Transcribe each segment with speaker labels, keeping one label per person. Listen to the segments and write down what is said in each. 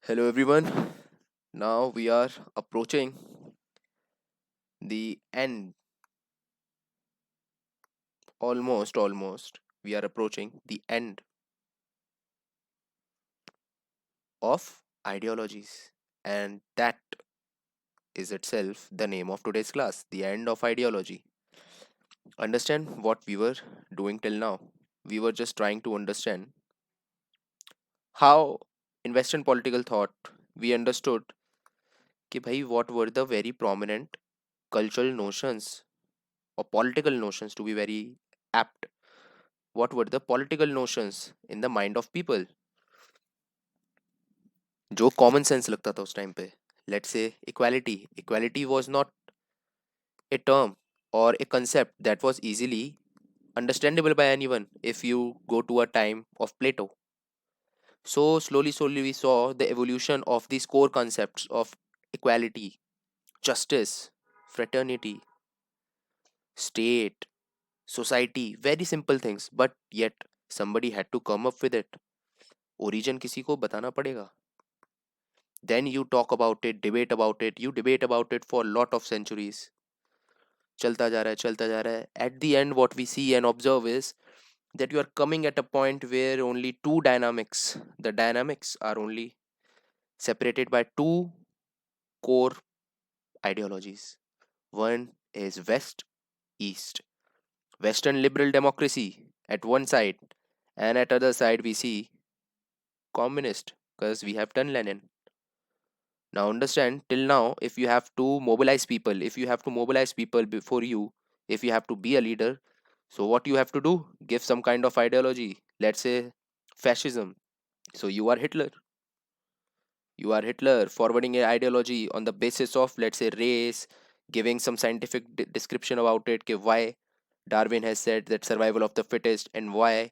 Speaker 1: Hello everyone. Now we are approaching the end. Almost. We are approaching the end of ideologies. And that is itself the name of today's class, the end of ideology. Understand what we were doing till now. We were just trying to understand how in Western political thought we understood कि भाई what were the very prominent cultural notions or political notions to be very apt. What were the political notions in the mind of people जो common sense लगता था उस time पे. Let's say equality was not a term or a concept that was easily understandable by anyone if you go to a time of Plato. So slowly we saw the evolution of these core concepts of equality, justice, fraternity, state, society, very simple things, but yet somebody had to come up with it. Origin किसी को बताना पड़ेगा. Then you talk about it, you debate about it for a lot of centuries. चलता जा रहा है. At the end, what we see and observe is that you are coming at a point where only two dynamics, the dynamics are only separated by two core ideologies. One is West, East. Western liberal democracy at one side, and at other side we see communist, because we have done Lenin. Now understand, till now, if you have to mobilize people before you, if you have to be a leader, so what you have to do? Give some kind of ideology. Let's say fascism. So you are Hitler forwarding a ideology on the basis of, let's say, race, giving some scientific description about it, कि why Darwin has said that survival of the fittest, and why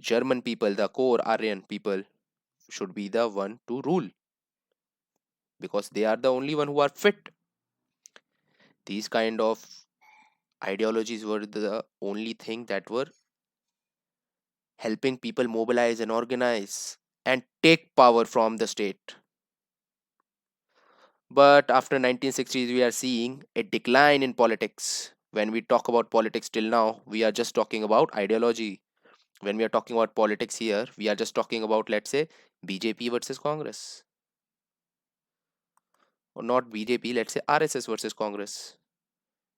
Speaker 1: German people, the core Aryan people, should be the one to rule because they are the only one who are fit. These kind of ideologies were the only thing that were helping people mobilize and organize and take power from the state. But after 1960s, we are seeing a decline in politics. When we talk about politics till now, we are just talking about ideology. When we are talking about politics here, we are just talking about, let's say, BJP versus Congress. Or not BJP, let's say RSS versus Congress.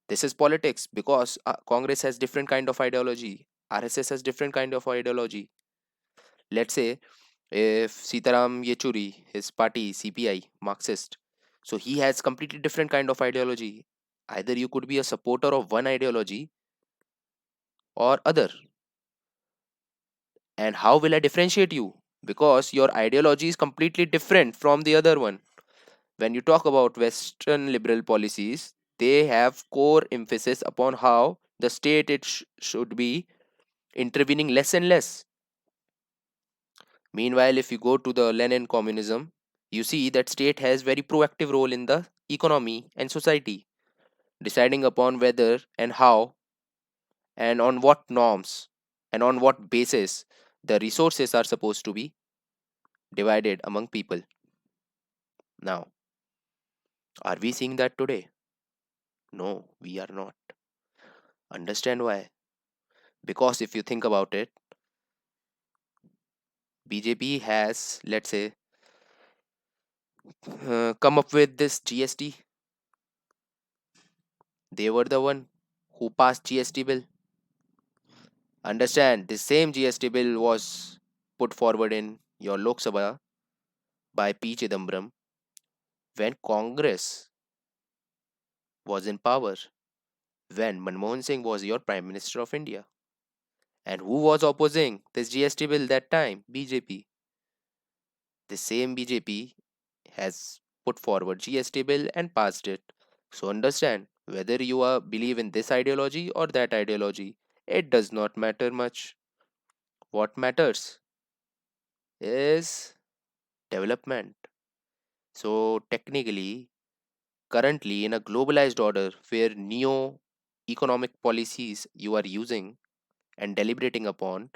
Speaker 1: This is politics because Congress has different kind of ideology. RSS has different kind of ideology. Let's say if Sitaram Yechuri, his party CPI, Marxist, so he has completely different kind of ideology. Either you could be a supporter of one ideology or other. And how will I differentiate you? Because your ideology is completely different from the other one. When you talk about Western liberal policies, they have core emphasis upon how the state should be intervening less and less. Meanwhile, if you go to the Lenin communism, you see that state has very proactive role in the economy and society, deciding upon whether and how and on what norms and on what basis the resources are supposed to be divided among people. Now, are we seeing that today? No, we are not. Understand why? Because if you think about it, BJP has, let's say, come up with this GST. They were the one who passed GST bill. Understand, the same GST bill was put forward in your Lok Sabha by P. Chidambaram when Congress was in power, when Manmohan Singh was your Prime Minister of India. And who was opposing this GST bill that time? BJP. The same BJP has put forward GST bill and passed it. So understand, whether you are believe in this ideology or that ideology, it does not matter much. What matters is development. So technically, currently in a globalized order where neo economic policies you are using and deliberating upon,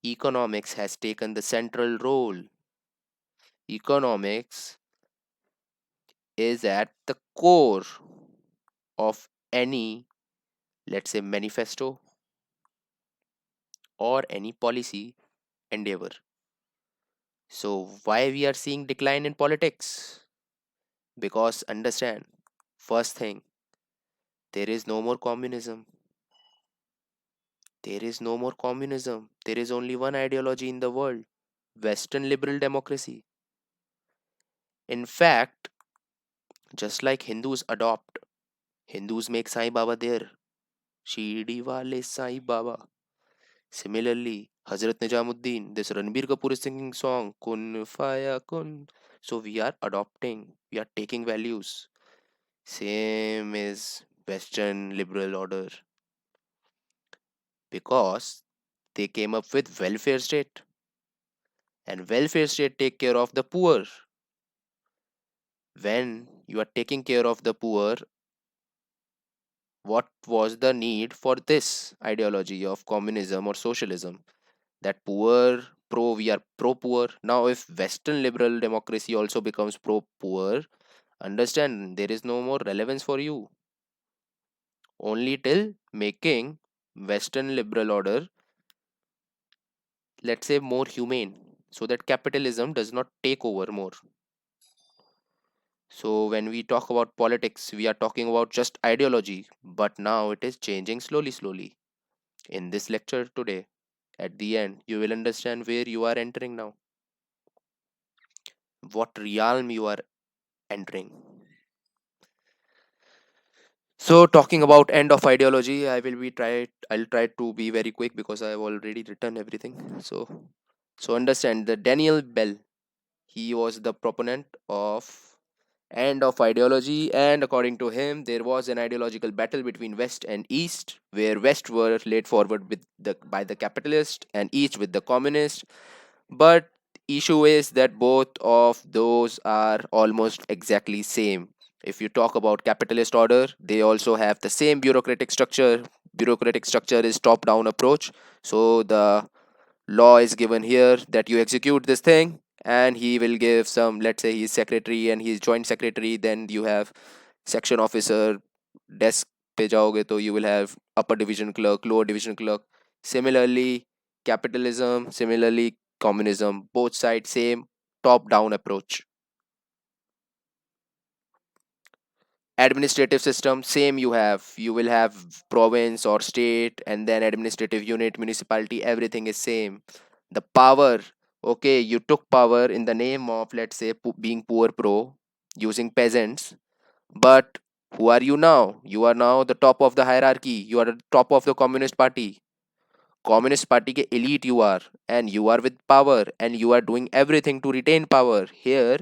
Speaker 1: economics has taken the central role. Economics is at the core of any, let's say, manifesto or any policy endeavor. So, why we are seeing decline in politics? Because understand, first thing, there is no more communism. There is no more communism. There is only one ideology in the world: Western liberal democracy. In fact, just like Hindus adopt, Hindus make Sai Baba there. Shirdi wale Sai Baba. Similarly, Hazrat Nijamuddin, this Ranbir Kapoor is singing song, Kun Faya Kun. So we are adopting, we are taking values. Same is Western liberal order because they came up with welfare state, and welfare state take care of the poor. When you are taking care of the poor, what was the need for this ideology of communism or socialism? That poor pro, we are pro poor. Now if Western liberal democracy also becomes pro poor, understand there is no more relevance for you, only till making Western liberal order, let's say, more humane, so that capitalism does not take over more. So when we talk about politics, we are talking about just ideology, but now it is changing slowly. In this lecture today, at the end, you will understand where you are entering now, what realm you are entering. So talking about end of ideology, I'll try to be very quick because I have already written everything. So understand that Daniel Bell, he was the proponent of end of ideology, and according to him there was an ideological battle between West and East, where West were laid forward with the by the capitalist and East with the communist. But issue is that both of those are almost exactly same. If you talk about capitalist order, they also have the same bureaucratic structure. Bureaucratic structure is top down approach. So the law is given here that you execute this thing, and he will give some, let's say he's secretary and he's joint secretary, then you have section officer, desk पे जाओगे तो you will have upper division clerk, lower division clerk. Similarly, capitalism, similarly communism, both sides same top down approach. Administrative system same, you will have province or state, and then administrative unit, municipality, everything is same. The power, okay, you took power in the name of, let's say, being poor pro, using peasants. But who are you now? You are now the top of the hierarchy, you are the top of the communist party. Communist party ke elite you are, and you are with power, and you are doing everything to retain power. Here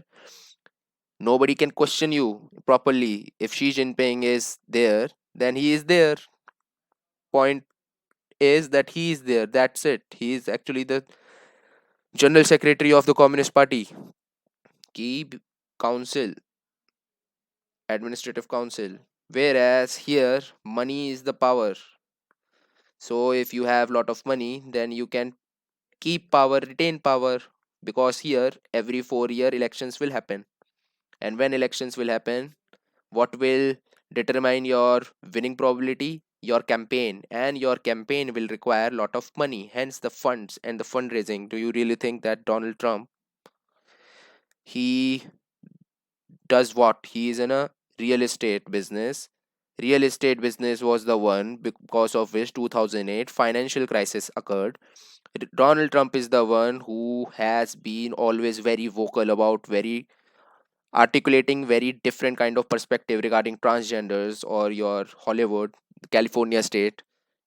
Speaker 1: nobody can question you properly. If Xi Jinping is there, then he is there. Point is that he is there. That's it. He is actually the general secretary of the Communist Party. Key council, administrative council. Whereas here, money is the power. So if you have lot of money, then you can keep power, retain power. Because here, every 4 year elections will happen. And when elections will happen, what will determine your winning probability? Your campaign, and your campaign will require a lot of money, hence the funds and the fundraising. Do you really think that Donald Trump, he does what? He is in a real estate business. Real estate business was the one because of which 2008 financial crisis occurred. Donald Trump is the one who has been always very vocal about very articulating very different kind of perspective regarding transgenders or your Hollywood, California state.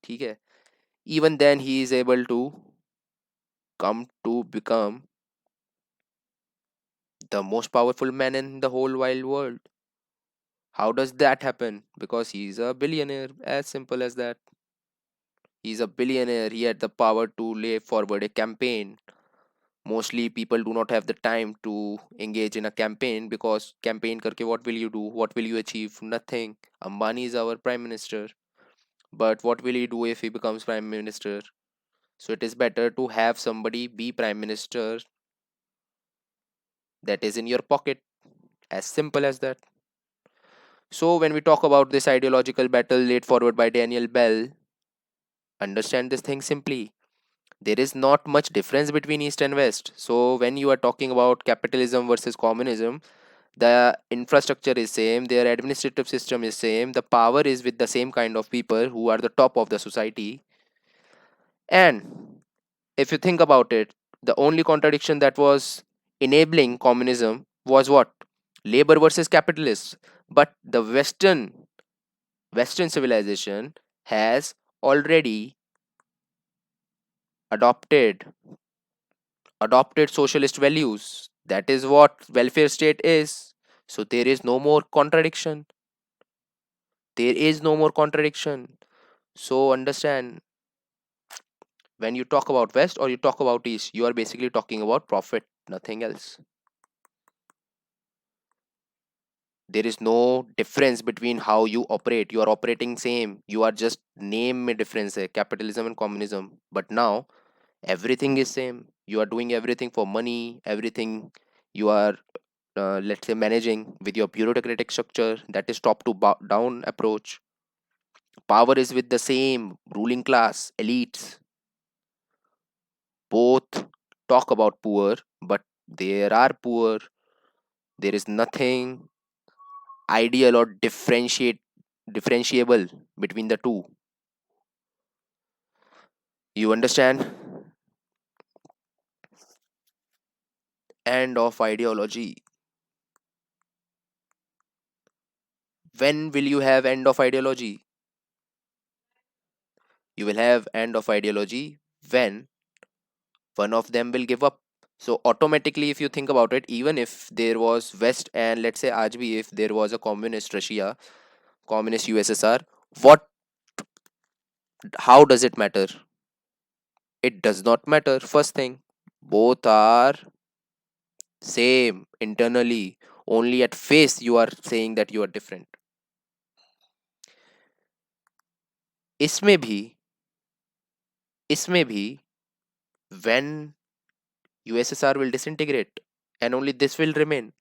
Speaker 1: ठीक है? Even then he is able to come to become the most powerful man in the whole wide world. How does that happen? Because he's a billionaire, as simple as that. He's a billionaire. He had the power to lay forward a campaign. Mostly people do not have the time to engage in a campaign because campaign karke what will you do? What will you achieve? Nothing. Ambani is our prime minister. But what will he do if he becomes prime minister? So it is better to have somebody be prime minister that is in your pocket. As simple as that. So, when we talk about this ideological battle laid forward by Daniel Bell, understand this thing simply. There is not much difference between East and West. So, when you are talking about capitalism versus communism, the infrastructure is same, their administrative system is same, the power is with the same kind of people who are the top of the society. And if you think about it, the only contradiction that was enabling communism was what? Labor versus capitalists. But the Western civilization has already adopted socialist values. That is what welfare state is. So there is no more contradiction. There is no more contradiction. So understand, when you talk about West or you talk about East, you are basically talking about profit, nothing else. There is no difference between how you operate. You are operating same. You are just name में difference है, capitalism and communism. But now everything is same. You are doing everything for money. Everything you are, let's say, managing with your bureaucratic structure. That is top to down approach. Power is with the same ruling class, elites. Both talk about poor, but there are poor. There is nothing ideal or differentiable between the two. You understand? End of ideology. When will you have end of ideology? You will have end of ideology when one of them will give up. So automatically, if you think about it, even if there was West and let's say आज भी if there was a communist Russia, communist USSR, what? How does it matter? It does not matter. First thing, both are same internally. Only at face you are saying that you are different. इसमें भी इसमें भी when USSR will disintegrate and only this will remain.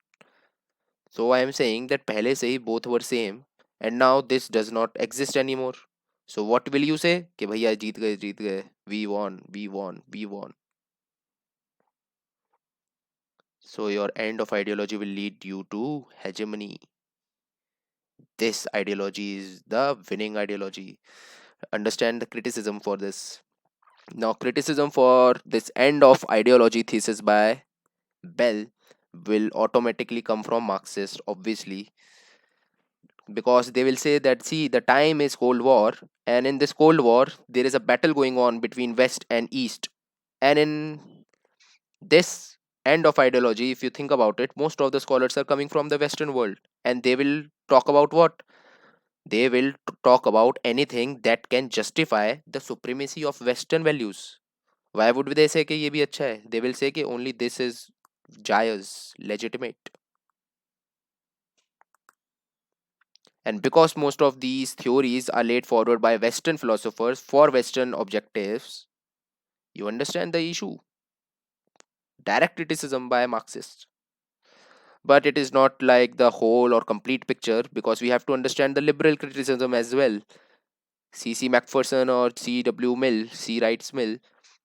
Speaker 1: So I am saying that पहले से ही both were same and now this does not exist anymore. So what will you say? कि भैया जीत गए, we won, we won, we won. So your end of ideology will lead you to hegemony. This ideology is the winning ideology. Understand the criticism for this. Now, criticism for this end of ideology thesis by Bell will automatically come from Marxist, obviously, because they will say that see, the time is Cold War, and in this Cold War, there is a battle going on between West and East. And in this end of ideology, if you think about it, most of the scholars are coming from the Western world, and they will talk about what? They will talk about anything that can justify the supremacy of Western values. Why would they say कि ये भी अच्छा है? They will say कि only this is Jayas, legitimate. And because most of these theories are laid forward by Western philosophers for Western objectives, you understand the issue. Direct criticism by Marxists. But it is not like the whole or complete picture because we have to understand the liberal criticism as well. C.C. Macpherson or C.W. Mill, C. Wrights Mill,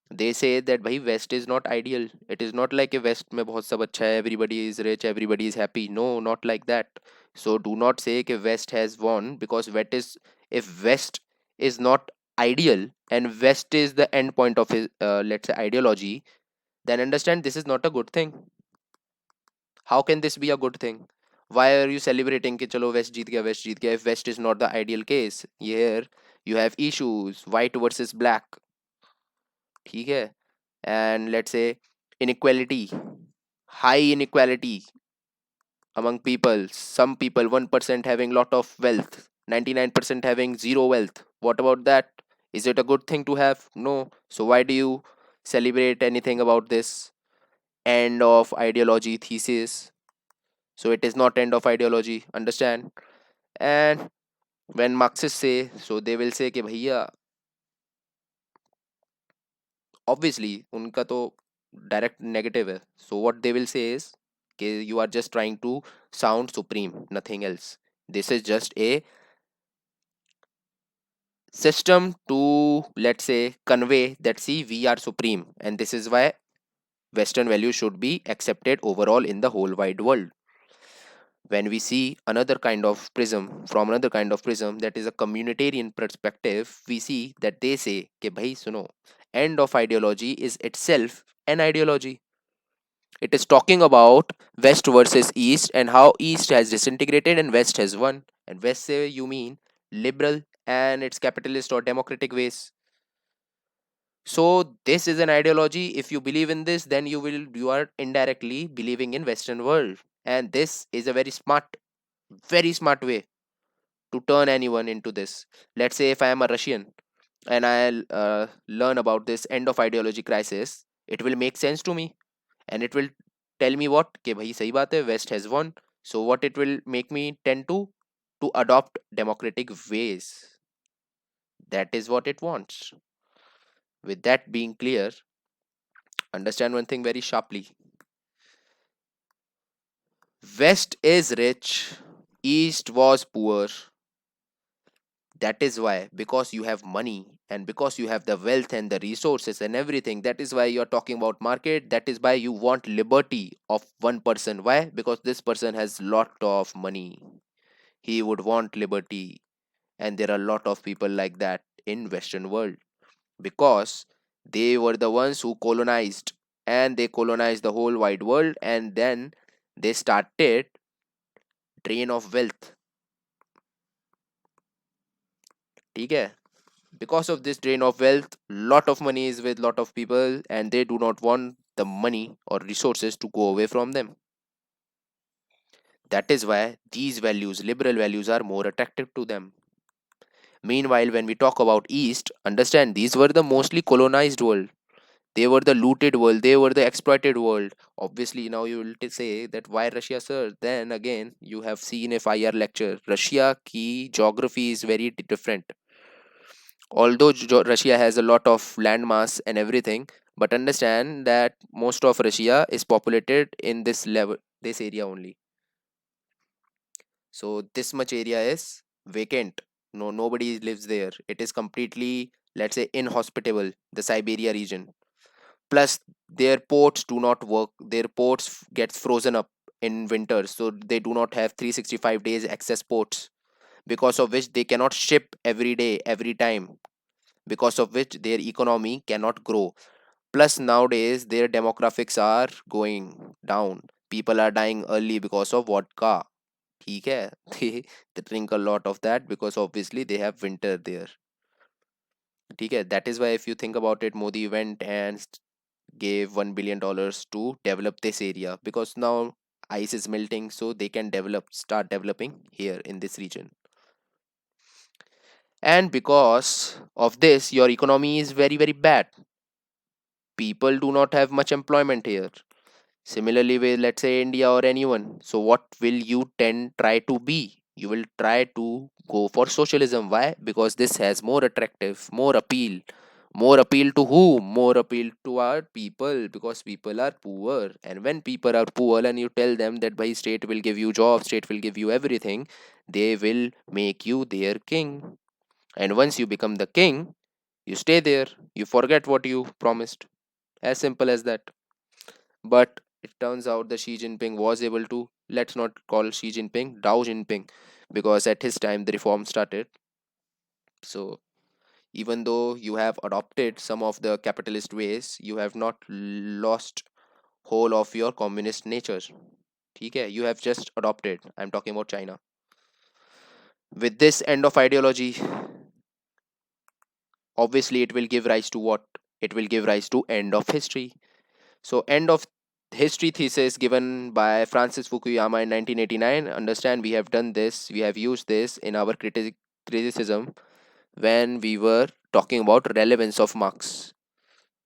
Speaker 1: they say that bhai West is not ideal. It is not like a West में बहुत सब अच्छा है, everybody is rich, everybody is happy. No, not like that. So do not say कि West has won because West is, if West is not ideal and West is the end point of his let's say ideology, then understand this is not a good thing. How can this be a good thing? Why are you celebrating कि चलो West जीत गया if West is not the ideal case? Here you have issues, white versus black. ठीक है? And let's say inequality, high inequality among people. Some people 1% having lot of wealth, 99% having zero wealth. What about that? Is it a good thing to have? No. So why do you celebrate anything about this end of ideology thesis? So it is not end of ideology, understand? And when Marxists say, so they will say कि भैया obviously उनका तो direct negative है. So what they will say is You are just trying to sound supreme, nothing else. This is just a system to, let's say, convey that see, we are supreme, and this is why Western values should be accepted overall in the whole wide world. When we see another kind of prism, from another kind of prism, that is a communitarian perspective, we see that they say कि भाई सुनो, end of ideology is itself an ideology. It is talking about West versus East and how East has disintegrated and West has won. And West say you mean liberal and its capitalist or democratic ways. So this is an ideology. If you believe in this, then you are indirectly believing in Western world. And this is a very smart way to turn anyone into this. Let's say if I am a Russian and I'll learn about this end of ideology crisis, it will make sense to me, and it will tell me what कि भाई सही बात है, West has won. So what it will make me tend to adopt democratic ways. That is what it wants. With that being clear, understand one thing very sharply. West is rich, East was poor. That is why, because you have money and because you have the wealth and the resources and everything, that is why you're talking about market. That is why you want liberty of one person. Why? Because this person has lot of money. He would want liberty. And there are a lot of people like that in Western world, because they were the ones who colonized, and they colonized the whole wide world, and then they started drain of wealth. ठीक है? Because of this drain of wealth, lot of money is with lot of people, and they do not want the money or resources to go away from them. That is why these values, liberal values, are more attractive to them. Meanwhile, when we talk about East, understand these were the mostly colonized world. They were the looted world, they were the exploited world. Obviously, now you will say that why Russia, sir? Then again, you have seen a 5 year lecture. Russia ki geography is very different. Although Russia has a lot of landmass and everything, but understand that most of Russia is populated in this level, this area only. So this much area is vacant. No, nobody lives there. It is completely, let's say, inhospitable, the Siberia region. Plus their ports do not work. Their ports gets frozen up in winter, so they do not have 365 days access ports, because of which they cannot ship every day every time, because of which their economy cannot grow. Plus nowadays their demographics are going down. People are dying early because of vodka. ठीक है? they drink a lot of that because obviously they have winter there. ठीक है? That is why if you think about it, Modi went and gave $1 billion to develop this area, because now ice is melting, so they can start developing here in this region. And because of this, your economy is very bad. People do not have much employment here. Similarly with, let's say, India or anyone, so what will you try to be? You will try to go for socialism. Why? Because this has more attractive, more appeal. More appeal to whom? More appeal to our people, because people are poor. And when people are poor and you tell them that by state will give you jobs, state will give you everything, they will make you their king. And once you become the king, you stay there, you forget what you promised. As simple as that. But it turns out that Xi Jinping was able to, let's not call Xi Jinping Dao Jinping, because at his time the reform started. So even though you have adopted some of the capitalist ways, you have not lost whole of your communist nature. Okay, you have just adopted. I'm talking about China. With this end of ideology, obviously it will give rise to what? It will give rise to end of history. So, end of history thesis given by Francis Fukuyama in 1989. Understand, we have done this, we have used this in our criticism when we were talking about relevance of Marx.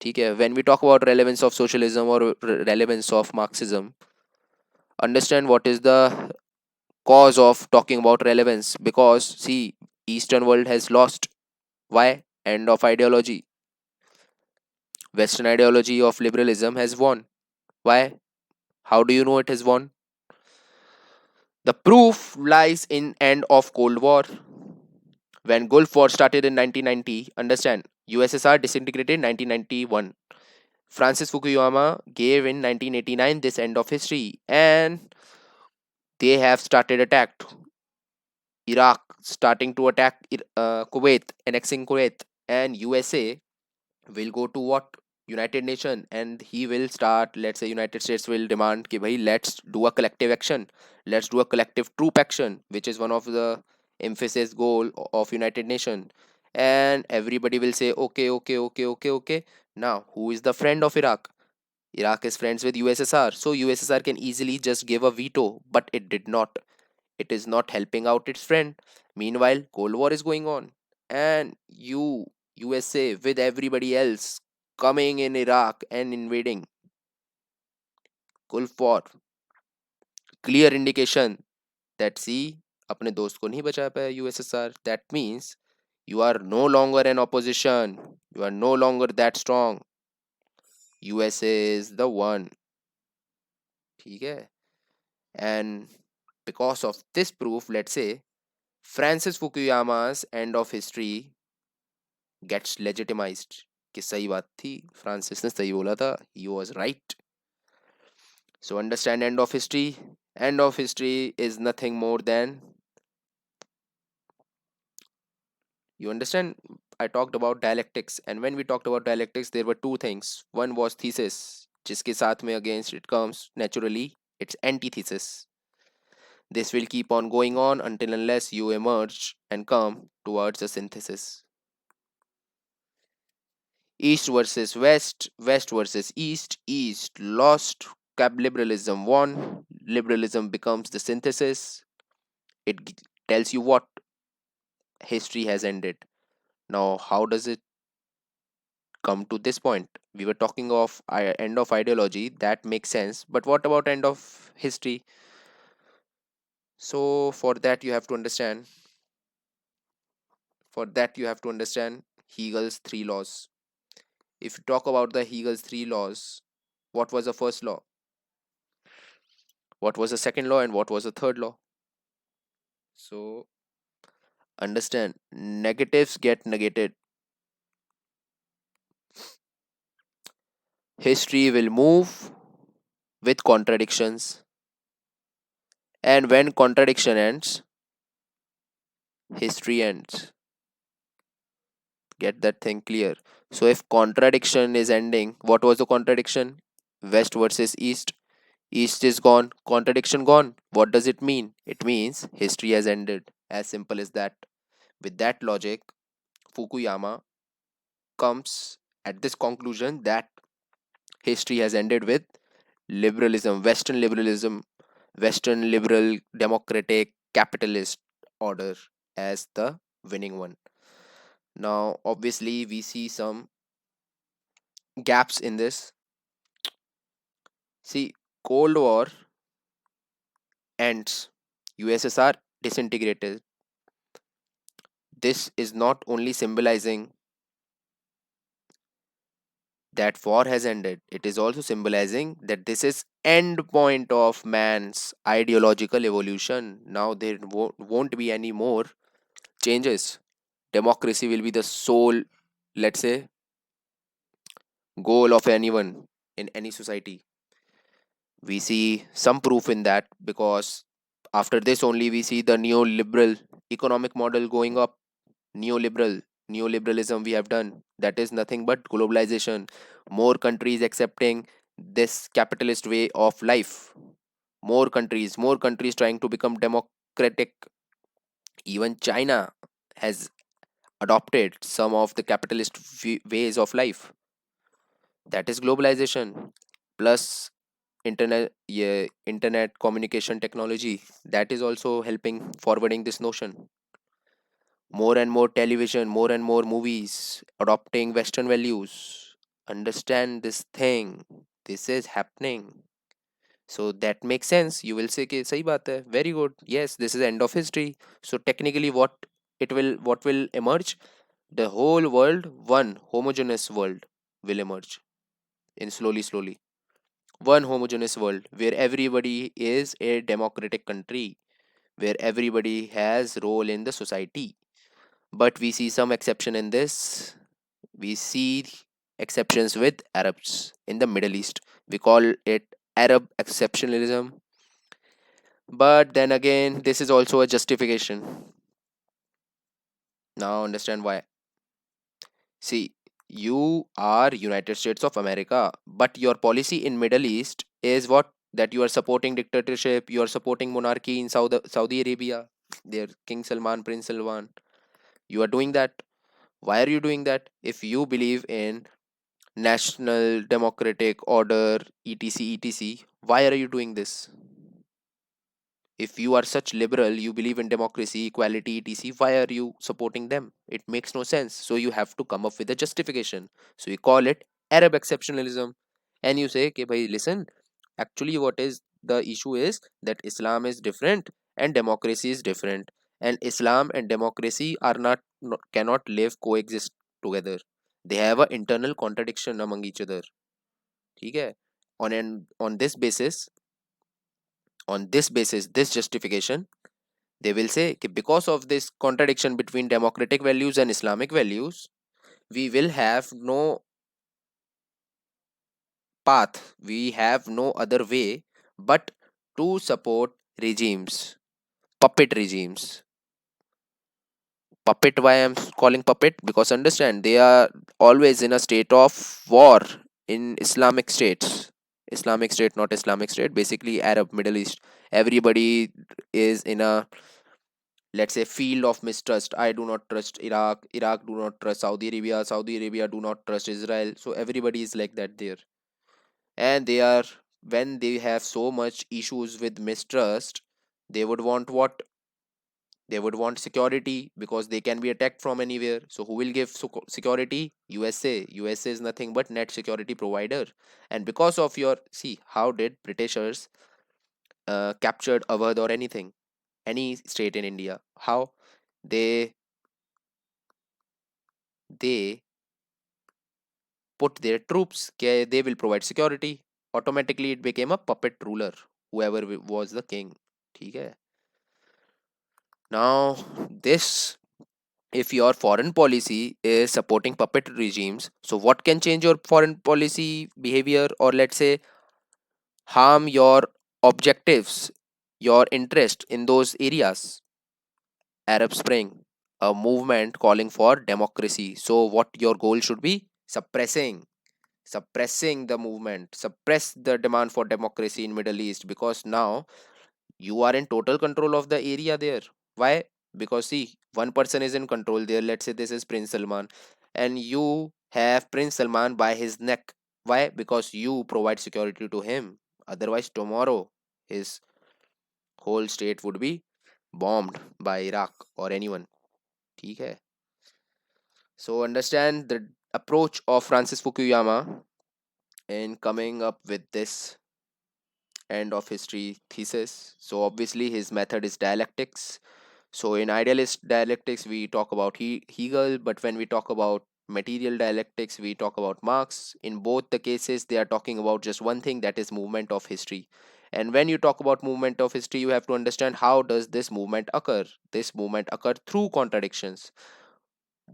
Speaker 1: Okay, when we talk about relevance of socialism or relevance of Marxism, understand what is the cause of talking about relevance. Because see, Eastern world has lost. Why? End of ideology. Western ideology of liberalism has won. Why? How do you know it has won? The proof lies in end of Cold War. When Gulf War started in 1990, understand, USSR disintegrated in 1991. Francis Fukuyama gave in 1989 this end of history, and they have started attacked Iraq, starting to attack Kuwait, annexing Kuwait, and USA will go to what? United Nation, and he will start, let's say United States will demand कि भाई let's do a collective action, let's do a collective troop action, which is one of the emphasis goal of United Nation. And everybody will say okay, okay, okay, okay, okay. Now who is the friend of Iraq? Iraq is friends with USSR, so USSR can easily just give a veto, but it did not. It is not helping out its friend. Meanwhile, Cold War is going on, and USA, with everybody else coming in Iraq and invading. Gulf War, clear indication that see, अपने दोस्त को नहीं बचा पाया USSR. That means you are no longer an opposition. You are no longer that strong. USA is the one. ठीक है? And because of this proof, let's say Francis Fukuyama's end of history gets legitimized. कि सही बात थी, Francis ने सही बोला था, he was right. So understand end of history. End of history is nothing more than, you understand, I talked about dialectics, and when we talked about dialectics there were two things. One was thesis, जिसके साथ में against it comes naturally its antithesis. This will keep on going on until unless you emerge and come towards a synthesis. East versus West, West versus East, East lost, liberalism won, liberalism becomes the synthesis. It tells you what history has ended. Now, how does it come to this point? We were talking of end of ideology, that makes sense, but what about end of history? So, for that you have to understand Hegel's three laws. If you talk about the Hegel's three laws, what was the first law? What was the second law? And what was the third law? So, understand, negatives get negated. History will move with contradictions. And when contradiction ends, history ends. Get that thing clear. So, if contradiction is ending, what was the contradiction? West versus East. East is gone, contradiction gone. What does it mean? It means history has ended. As simple as that. With that logic, Fukuyama comes at this conclusion that history has ended with liberalism, Western liberal democratic capitalist order as the winning one. Now, obviously, we see some gaps in this. See, Cold War ends, USSR disintegrated. This is not only symbolizing that war has ended, it is also symbolizing that this is end point of man's ideological evolution. Now there won't be any more changes. Democracy will be the sole, let's say, goal of anyone in any society. We see some proof in that because after this only we see the neoliberal economic model going up. Neoliberalism we have done, that is nothing but globalization. More countries accepting this capitalist way of life. More countries trying to become democratic. Even China has adopted some of the capitalist ways of life. That is globalization. Plus internet, yeah, internet communication technology, that is also helping forwarding this notion. More and more television, more and more movies adopting western values. Understand this thing, this is happening. So that makes sense. You will say कि सही बात है, very good, yes, this is end of history. So technically what will emerge? The whole world, one homogeneous world will emerge in slowly. one homogeneous world where everybody is a democratic country, where everybody has role in the society. But we see some exception in this. We see exceptions with Arabs in the Middle East. We call it Arab exceptionalism. But then again, this is also a justification. Now understand why. See, you are United States of America, but your policy in Middle East is what? That you are supporting dictatorship, you are supporting monarchy in Saudi Arabia, there King Salman, Prince Salman. You are doing that. Why are you doing that? If you believe in national democratic order, etc, why are you doing this? If you are such liberal, you believe in democracy, equality, etc, why are you supporting them? It makes no sense. So you have to come up with a justification. So you call it Arab exceptionalism, and you say, okay, bhai, listen, actually what is the issue is that Islam is different and democracy is different, and Islam and democracy are cannot live coexist together. They have an internal contradiction among each other. ठीक है? On this basis, this justification, they will say कि because of this contradiction between democratic values and Islamic values, we will have no path, we have no other way but to support regimes, puppet regimes. Puppet, why I'm calling puppet? Because understand, they are always in a state of war in Islamic states. Islamic state, not Islamic state, basically Arab, Middle East. Everybody is in a, let's say, field of mistrust. I do not trust Iraq, Iraq do not trust Saudi Arabia, Saudi Arabia do not trust Israel. So everybody is like that there. And they are, when they have so much issues with mistrust, they would want what? They would want security because they can be attacked from anywhere. So who will give security? USA is nothing but net security provider. And because of your, see, how did Britishers captured Awadh or anything, any state in India? How? They they put their troops, they will provide security. Automatically it became a puppet ruler, whoever was the king. ठीक है? Now this, if your foreign policy is supporting puppet regimes, so what can change your foreign policy behavior, or let's say harm your objectives, your interest in those areas? Arab Spring, a movement calling for democracy. So what your goal should be? Suppressing the movement, suppress the demand for democracy in Middle East, because now you are in total control of the area there. Why? Because see, one person is in control there. Let's say this is Prince Salman, and you have Prince Salman by his neck. Why? Because you provide security to him. Otherwise tomorrow his whole state would be bombed by Iraq or anyone. ठीक है? So understand the approach of Francis Fukuyama in coming up with this end of history thesis. So obviously his method is dialectics. So in idealist dialectics we talk about Hegel, but when we talk about material dialectics we talk about Marx. In both the cases they are talking about just one thing, that is movement of history. And when you talk about movement of history, you have to understand how does this movement occur. This movement occur through contradictions.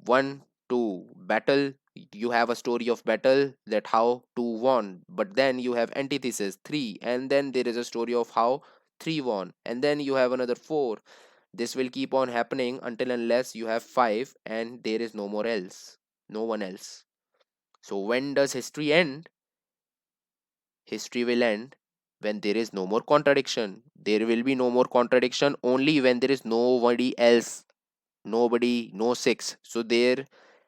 Speaker 1: One, two, battle, you have a story of battle, that how two won, but then you have antithesis, three, and then there is a story of how three won, and then you have another four. This will keep on happening until unless you have five and there is no more else, no one else. So when does history end? History will end when there is no more contradiction. There will be no more contradiction only when there is nobody else. Nobody, no six. So there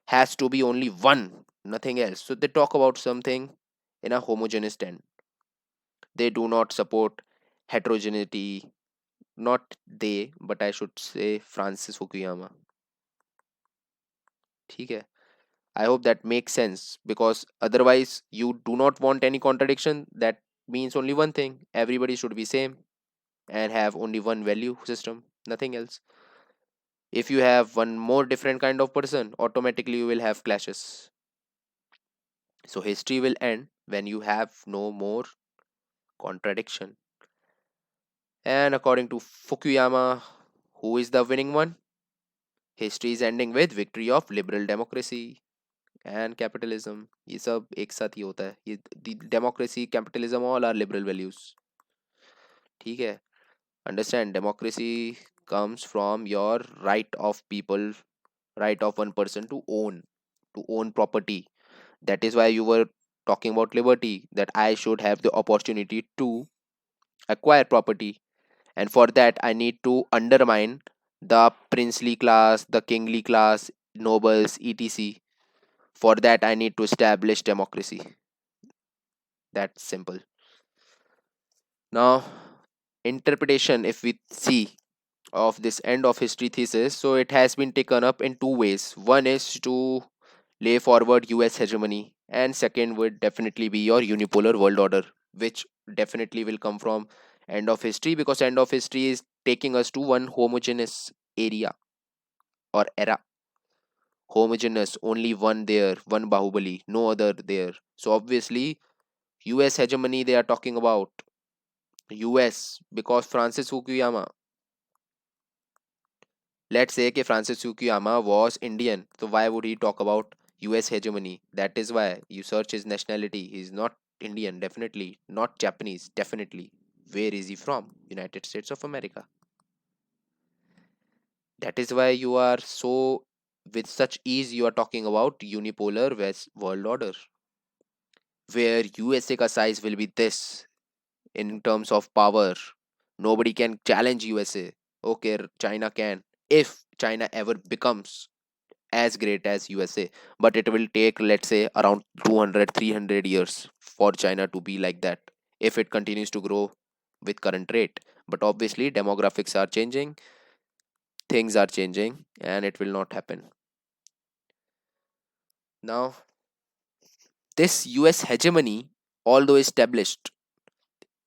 Speaker 1: has to be only one, nothing else. So they talk about something in a homogeneous tent. They do not support heterogeneity. Not they, but I should say Francis Fukuyama. ठीक है? I hope that makes sense, because otherwise you do not want any contradiction. That means only one thing: everybody should be same and have only one value system, nothing else. If you have one more different kind of person, automatically you will have clashes. So history will end when you have no more Contradiction. And according to Fukuyama, who is the winning one? History is ending with victory of liberal democracy and capitalism. ये सब एक साथ ही होता है. ये democracy, capitalism, all are liberal values. ठीक है. Understand, democracy comes from your right of people, right of one person to own property. That is why you were talking about liberty, that I should have the opportunity to acquire property, and for that I need to undermine the princely class, the kingly class, nobles, etc. For that I need to establish democracy. That's simple. Now, interpretation, if we see, of this end of history thesis, so it has been taken up in two ways. One is to lay forward US hegemony, and second would definitely be your unipolar world order, which definitely will come from end of history, because end of history is taking us to one homogeneous area or era. Homogeneous, only one there, one Bahubali, no other there. So obviously US hegemony they are talking about. US, because Francis Fukuyama, let's say कि Francis Fukuyama was Indian, so why would he talk about US hegemony? That is why you search his nationality. He's not Indian, definitely. Not Japanese, definitely. Where is he from? United States of America. That is why you are so, with such ease, you are talking about unipolar West world order, where USA ka size will be this in terms of power. Nobody can challenge USA. Okay, China can. If China ever becomes as great as USA, but it will take, let's say, around 200, 300 years for China to be like that if it continues to grow with current rate. But obviously, demographics are changing, things are changing, and it will not happen. Now, this US hegemony, although established,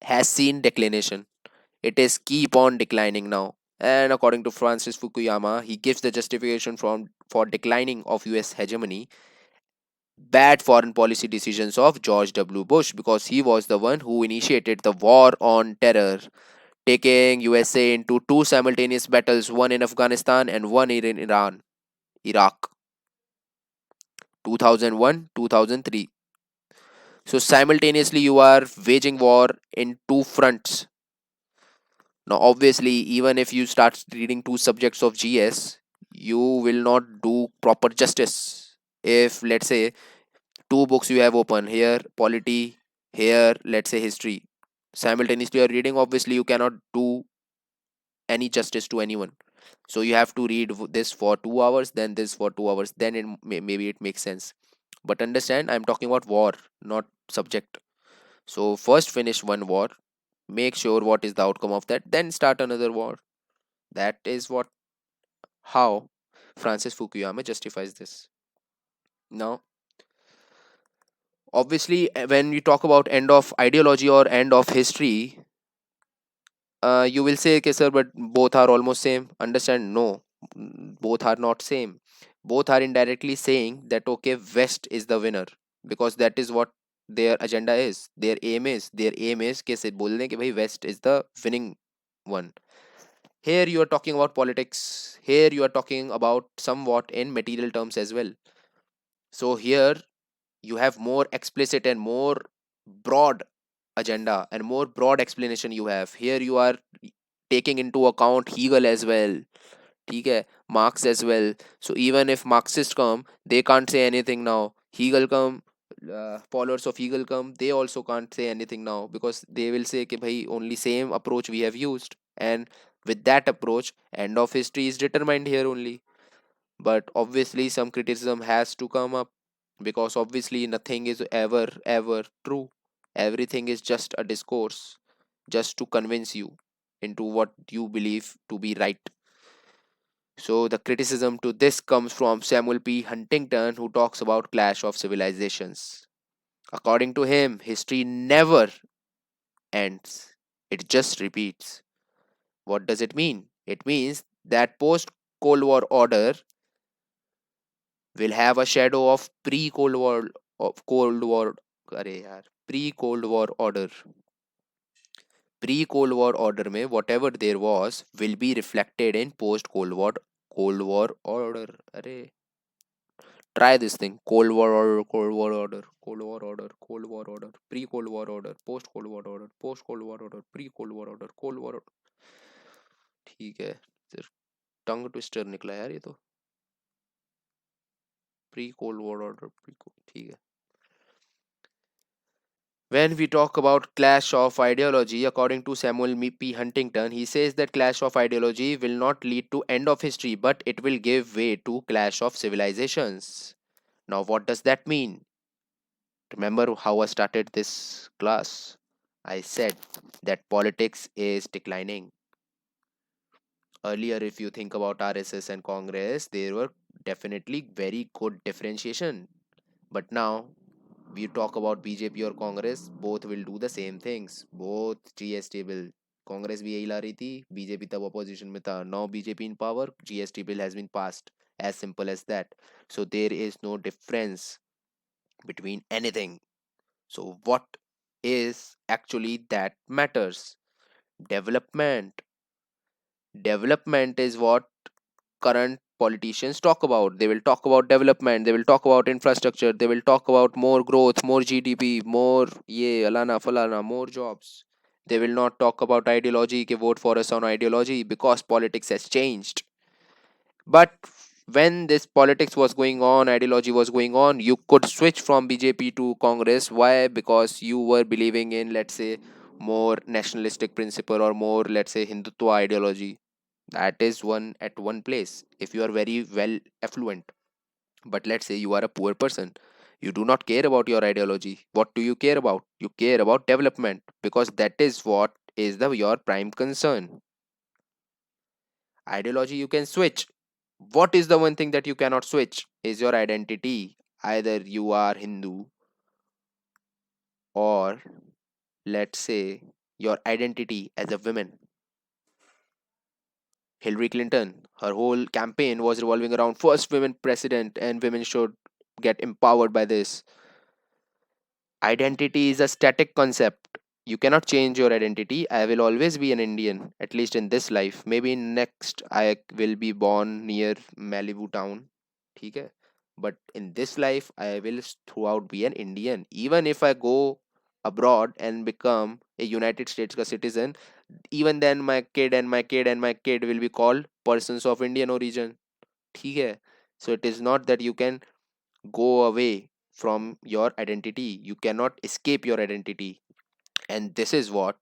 Speaker 1: has seen declination. It is keep on declining now. And according to Francis Fukuyama, he gives the justification for declining of US hegemony: bad foreign policy decisions of George W. Bush, because he was the one who initiated the war on terror, taking USA into two simultaneous battles, one in Afghanistan and one in Iraq, 2001, 2003. So simultaneously you are waging war in two fronts. Now obviously, even if you start reading two subjects of GS, you will not do proper justice. If, let's say, two books you have open, here polity, here let's say history, simultaneously you're reading, obviously you cannot do any justice to anyone. So you have to read this for 2 hours, then this for 2 hours, then maybe it makes sense. But understand, I'm talking about war, not subject. So first finish one war, make sure what is the outcome of that, then start another war. That is what, how Francis Fukuyama justifies this. Now, obviously, when we talk about end of ideology or end of history, you will say, okay, sir, but both are almost same. Understand? No, both are not same. Both are indirectly saying that okay, West is the winner, because that is what their agenda is. Their aim is कि से बोल दें कि भाई West is the winning one. Here you are talking about politics. Here you are talking about somewhat in material terms as well. So here you have more explicit and more broad agenda and more broad explanation you have. Here you are taking into account Hegel as well, ठीक है, Marx as well. So even if Marxists come, they can't say anything now. Hegel come, followers of Hegel come, they also can't say anything now, because they will say कि भाई only same approach we have used, and with that approach, end of history is determined here only. But obviously some criticism has to come up, because obviously nothing is ever true. Everything is just a discourse, just to convince you into what you believe to be right. So the criticism to this comes from Samuel P. Huntington, who talks about clash of civilizations. According to him, history never ends, it just repeats. What does it mean? It means that post Cold War order will have a shadow of pre-Cold War, of Cold War, अरे यार, pre-Cold War order. Pre cold war order में whatever there was will be reflected in post cold war order. अरे, try this thing: cold war order, cold war order, cold war order, cold war order, pre cold war order, post cold war order, post cold war order, pre cold war order, cold war. ठीक है, सिर्फ tongue twister निकला यार ये तो. Pre cold war order, pre, ठीक है. When we talk about clash of ideology, according to Samuel P. Huntington, he says that clash of ideology will not lead to end of history, but it will give way to clash of civilizations. Now, what does that mean? Remember how I started this class? I said that politics is declining. Earlier, if you think about RSS and Congress, there were definitely very good differentiation. But now we talk about BJP or Congress, both will do the same things. Both GST bill. Congress भी यही ला रही थी, BJP तब opposition में था. Now BJP in power, GST bill has been passed. As simple as that. So there is no difference between anything. So what is actually that matters? Development. Development is what current politicians talk about. They will talk about development, they will talk about infrastructure, they will talk about more growth, more GDP, more ye alana falana, more jobs. They will not talk about ideology, ke vote for us on ideology, because politics has changed. But when this politics was going on, ideology was going on, you could switch from BJP to Congress. Why? Because you were believing in, let's say, more nationalistic principle, or more, let's say, Hindutva ideology. That is one at one place if you are very well affluent. But let's say you are a poor person, you do not care about your ideology. What do you care about? You care about development, because that is what is the your prime concern. Ideology you can switch. What is the one thing that you cannot switch? Is your identity. Either you are Hindu, or let's say your identity as a woman. Hillary Clinton, her whole campaign was revolving around first women president, and women should get empowered by this. Identity is a static concept. You cannot change your identity. I will always be an Indian, at least in this life. Maybe next I will be born near Malibu town. ठीक है? But in this life, I will throughout be an Indian. Even if I go abroad and become a United States ka citizen, even then my kid and my kid and my kid will be called persons of Indian origin. ठीक है? So it is not that you can go away from your identity. You cannot escape your identity. And this is what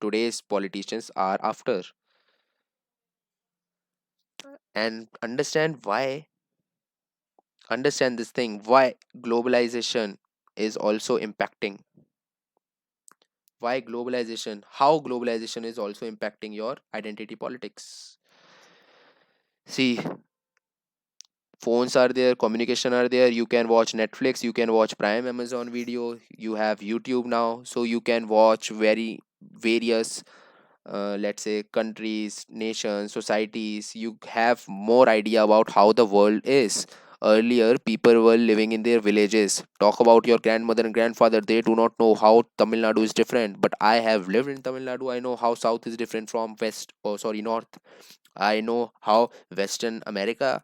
Speaker 1: today's politicians are after. And understand this thing, why globalization is also impacting. Why globalization? How globalization is also impacting your identity politics. See, phones are there, communication are there, you can watch Netflix, you can watch Prime Amazon Video, you have YouTube now, so you can watch very various let's say countries, nations, societies. You have more idea about how the world is. Earlier people were living in their villages. Talk about your grandmother and grandfather, they do not know how Tamil Nadu is different, but I have lived in Tamil Nadu. I know how south is different from west, or sorry, north. I know how Western America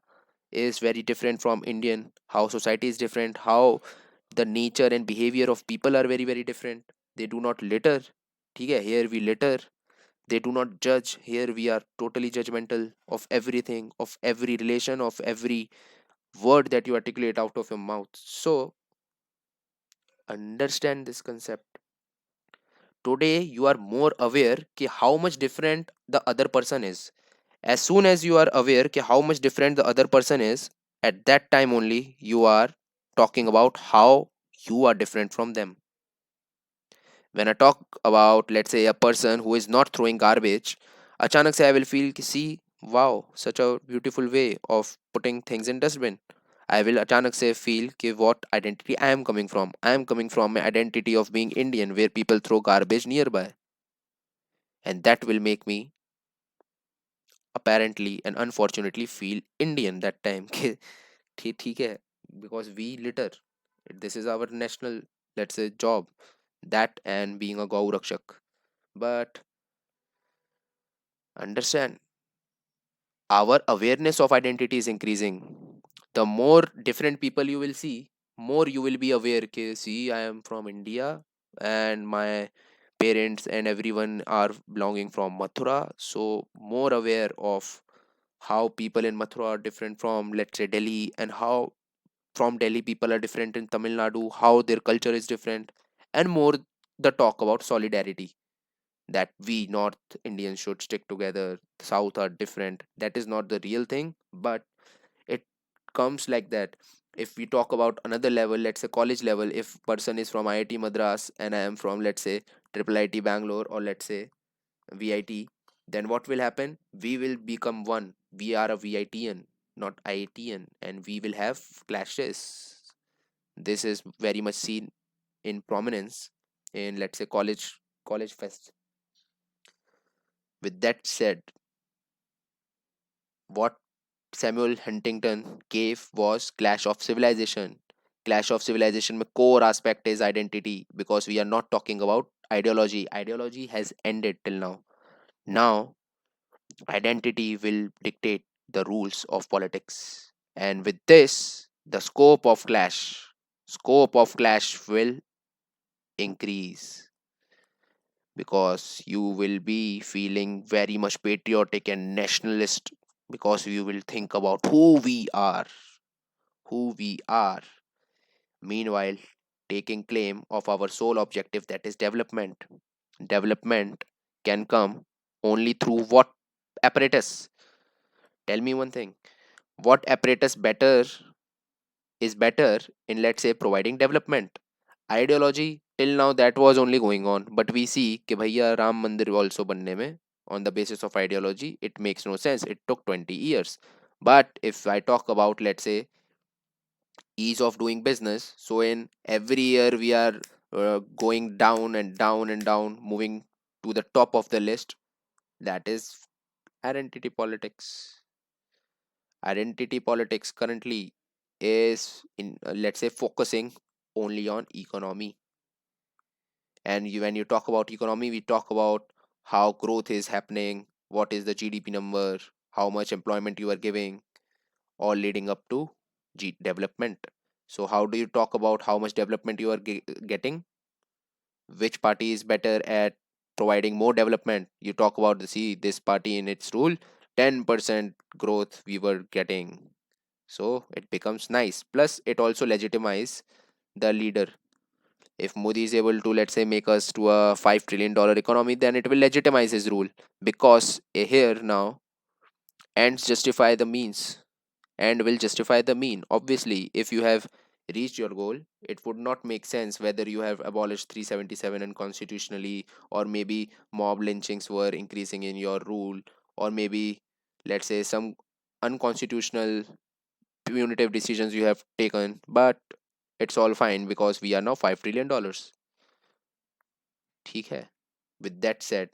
Speaker 1: is very different from Indian, how society is different, how the nature and behavior of people are very very different. They do not litter. ठीक है, here we litter. They do not judge. Here we are totally judgmental of everything, of every relation, of every word that you articulate out of your mouth. So understand this concept. Today you are more aware ki how much different the other person is. As soon as you are aware ki how much different the other person is, at that time only you are talking about how you are different from them. When I talk about, let's say, a person who is not throwing garbage, अचानक से I will feel कि see, wow, such a beautiful way of putting things in dustbin. I will अचानक से feel कि what identity I am coming from. I am coming from my identity of being Indian, where people throw garbage nearby, and that will make me apparently and unfortunately feel Indian that time. कि ठीक है, because we litter. This is our national, let's say, job. That and being a गौ रक्षक. But understand, our awareness of identity is increasing. The more different people you will see, more you will be aware. Okay, see, I am from India, and my parents and everyone are belonging from Mathura, so more aware of how people in Mathura are different from, let's say, Delhi, and how from Delhi people are different in Tamil Nadu, how their culture is different. And more, the talk about solidarity, that we North Indians should stick together, South are different. That is not the real thing, but it comes like that. If we talk about another level, let's say college level, if person is from IIT Madras and I am from, let's say, triple IT Bangalore, or let's say VIT, then what will happen? We will become one. We are a VITian, not IITian, and we will have clashes. This is very much seen in prominence in, let's say, college fest. With that said, what Samuel Huntington gave was Clash of Civilization. Clash of Civilization में core aspect is identity, because we are not talking about ideology. Ideology has ended till now. Now identity will dictate the rules of politics. And with this, the scope of clash will increase, because you will be feeling very much patriotic and nationalist, because you will think about who we are, meanwhile taking claim of our sole objective, that is development. Development can come only through what apparatus? Tell me one thing. What apparatus better in, let's say, providing development? Ideology till now that was only going on, but we see कि भैया राम मंदिर also बनने में, on the basis of ideology, it makes no sense. It took 20 years. But if I talk about, let's say, ease of doing business, so in every year we are going down and down and down, moving to the top of the list. That is identity politics. Identity politics currently is in, let's say, focusing only on economy. And when you talk about economy, we talk about how growth is happening, what is the GDP number, how much employment you are giving, all leading up to development. So how do you talk about how much development you are getting? Which party is better at providing more development? You talk about the, see, this party in its rule, 10% growth we were getting. So it becomes nice. Plus, it also legitimizes the leader. If Modi is able to, let's say, make us to a $5 trillion economy, then it will legitimize his rule, because here now ends justify the means, and will justify the mean. Obviously, if you have reached your goal, it would not make sense whether you have abolished 377 unconstitutionally, or maybe mob lynchings were increasing in your rule, or maybe, let's say, some unconstitutional punitive decisions you have taken. But it's all fine, because we are now $5 trillion. ठीक है. With that said,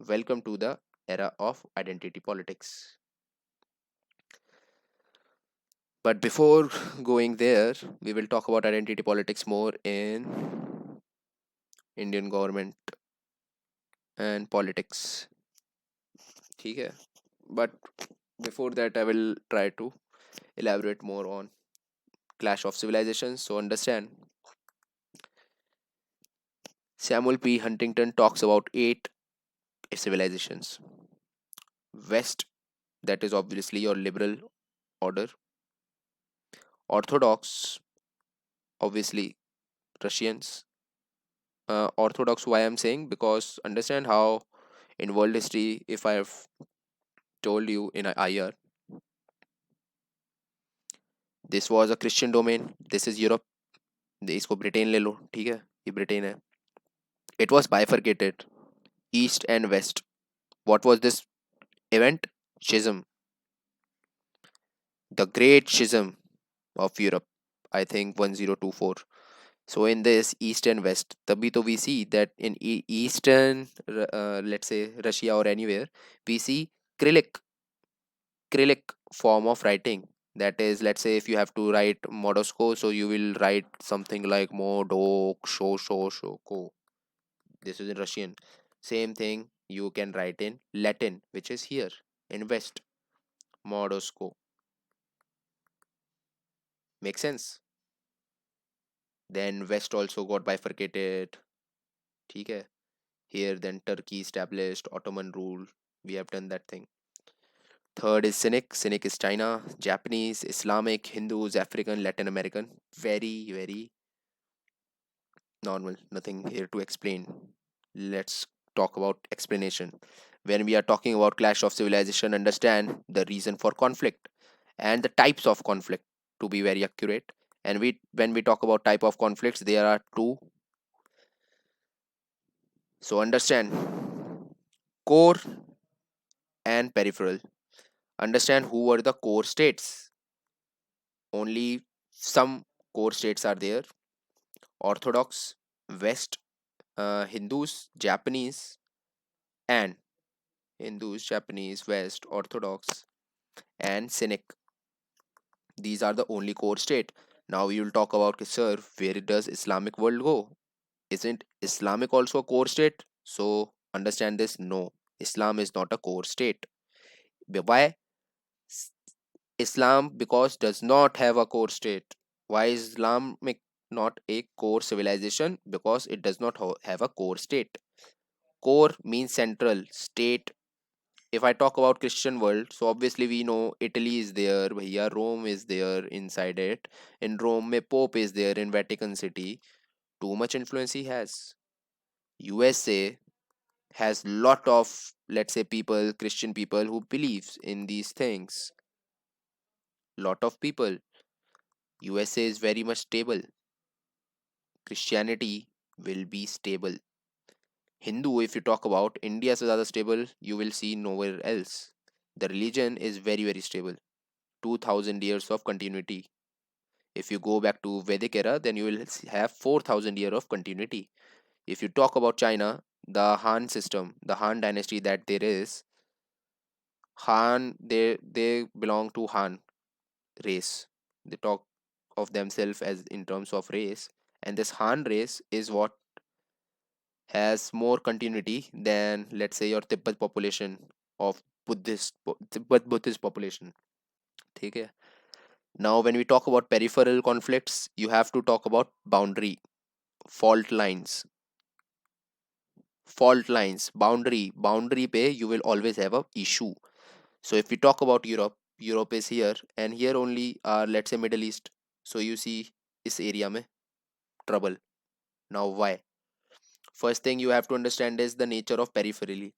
Speaker 1: welcome to the era of identity politics. But before going there, we will talk about identity politics more in Indian government and politics. ठीक है. But before that, I will try to elaborate more on clash of civilizations. So understand, Samuel P. Huntington talks about 8 civilizations. West, that is obviously your liberal order. Orthodox, obviously Russians. Orthodox, why I'm saying, because understand how in world history, if I've told you in a IR, this was a Christian domain, this is Europe, इसको Britain ले लो, ठीक है, ये Britain है. It was bifurcated, east and west. What was this event? Schism, the great schism of Europe, I think 1024. So in this east and west, तभी तो we see that in eastern, let's say Russia or anywhere, we see Cyrillic Cyrillic form of writing. That is, let's say, if you have to write Modosko, so you will write something like Modok Sho Sho Shoko. This is in Russian. Same thing you can write in Latin, which is here in West, Modosco. Make sense? Then West also got bifurcated. ठीक है? Here then Turkey established Ottoman rule. We have done that thing. Third is Cynic. Cynic is China, Japanese, Islamic, Hindus, African, Latin American. Very, very normal. Nothing here to explain. Let's talk about explanation. When we are talking about clash of civilization, understand the reason for conflict and the types of conflict, to be very accurate. And when we talk about type of conflicts, there are two. So understand core and peripheral. Understand who were the core states. Only some core states are there: Orthodox, West, Hindus, Japanese, and Hindus, Japanese, West, Orthodox, and Cynic. These are the only core state. Now we will talk about, sir, where does Islamic world go? Isn't Islamic also a core state? So understand this. No, Islam is not a core state. Why? S- Islam because does not have a core state. Why is Islamic not a core civilization? Because it does not have a core state. Core means central state. If I talk about Christian world, so obviously we know Italy is there, bhaiya, Rome is there inside it. In Rome, mein Pope is there in Vatican City. Too much influence he has. USA has lot of, let's say, people, Christian people who believes in these things. Lot of people. USA is very much stable. Christianity will be stable. Hindu, if you talk about India, is rather stable. You will see nowhere else. The religion is very very stable. 2000 years of continuity. If you go back to Vedic era, then you will have 4000 year of continuity. If you talk about China, the Han system, the Han dynasty that there is, Han, they belong to Han race. They talk of themselves as in terms of race, and this Han race is what has more continuity than, let's say, your Tibet population of Tibet Buddhist population. ठीक है? Now, when we talk about peripheral conflicts, you have to talk about boundary, fault lines, boundary पे you will always have a issue. So if we talk about Europe, Europe is here, and here only are, let's say, Middle East. So you see इस area में trouble. Now why? First thing you have to understand is the nature of periphery.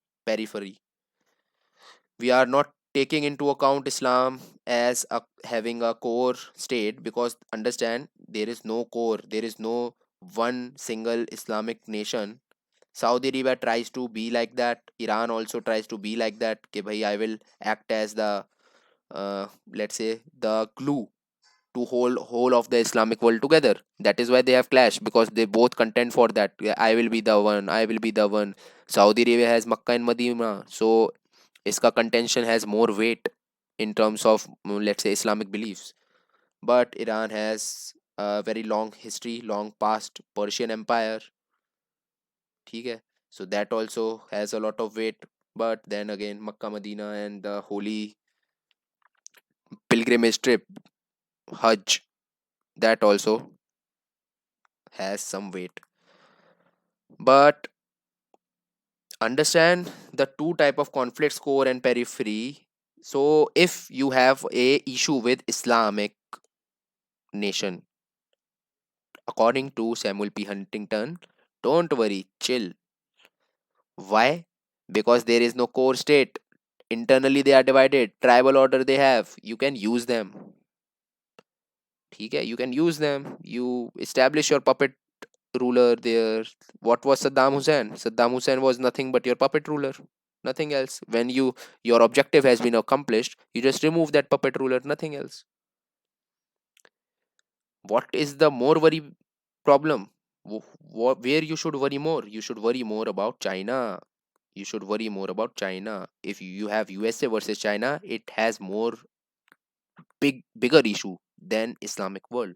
Speaker 1: We are not taking into account Islam as having a core state, because understand there is no core, there is no one single Islamic nation. Saudi Arabia tries to be like that. Iran also tries to be like that. कि भाई I will act as the, let's say, the glue to hold whole of the Islamic world together. That is why they have clashed, because they both contend for that. Yeah, I will be the one. I will be the one. Saudi Arabia has Makkah and Medina, so iska contention has more weight in terms of, let's say, Islamic beliefs. But Iran has a very long history, long past, Persian Empire. ठीक है? So that also has a lot of weight. But then again, Makkah, Medina, and the holy pilgrimage trip, Hajj, that also has some weight. But understand the two type of conflicts, core and periphery. So if you have a issue with Islamic nation, according to Samuel P. Huntington, don't worry, chill. Why? Because there is no core state. Internally they are divided. Tribal order they have. You can use them. ठीक है? You can use them. You establish your puppet ruler there. What was Saddam Hussein? Saddam Hussein was nothing but your puppet ruler. Nothing else. When your objective has been accomplished, you just remove that puppet ruler. Nothing else. What is the more worry problem? Where you should worry more? You should worry more about China. You should worry more about China. If you have USA versus China, it has more bigger issue than Islamic world.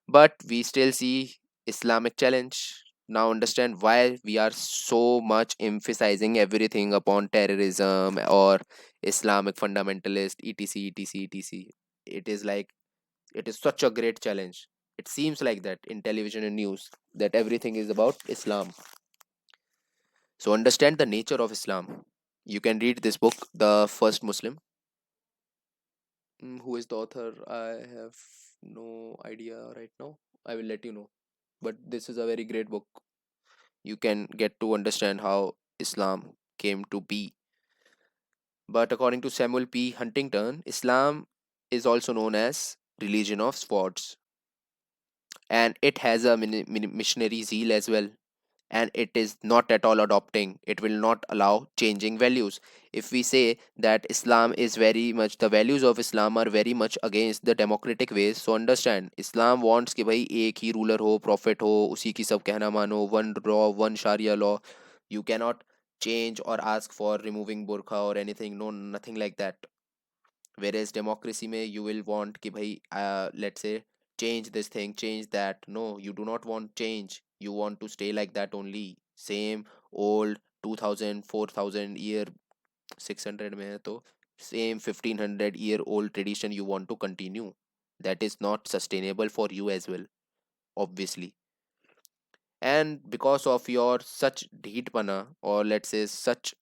Speaker 1: But we still see Islamic challenge. Now understand why we are so much emphasizing everything upon terrorism or Islamic fundamentalist, etc, etc, etc. It is like, it is such a great challenge. It seems like that in television and news, that everything is about Islam. So understand the nature of Islam. You can read this book, The First Muslim. Who is the author? I have no idea right now. I will let you know. But this is a very great book. You can get to understand how Islam came to be. But according to Samuel P. Huntington, Islam is also known as religion of swords, and it has a missionary zeal as well, and it is not at all adopting, it will not allow changing values. If we say that Islam is very much, the values of Islam are very much against the democratic ways, so understand Islam wants कि भाई एक ही ruler हो, prophet हो, उसी की सब कहना मानो, one law, one sharia law. You cannot change or ask for removing burqa or anything, no, nothing like that. Whereas democracy में you will want कि भाई let's say change this thing, change that. No, you do not want change, you want to stay like that only, same old 2000 4000 year, 600 में है तो same 1500 year old tradition you want to continue. That is not sustainable for you as well, obviously. And because of your such dheetpana, or let's say such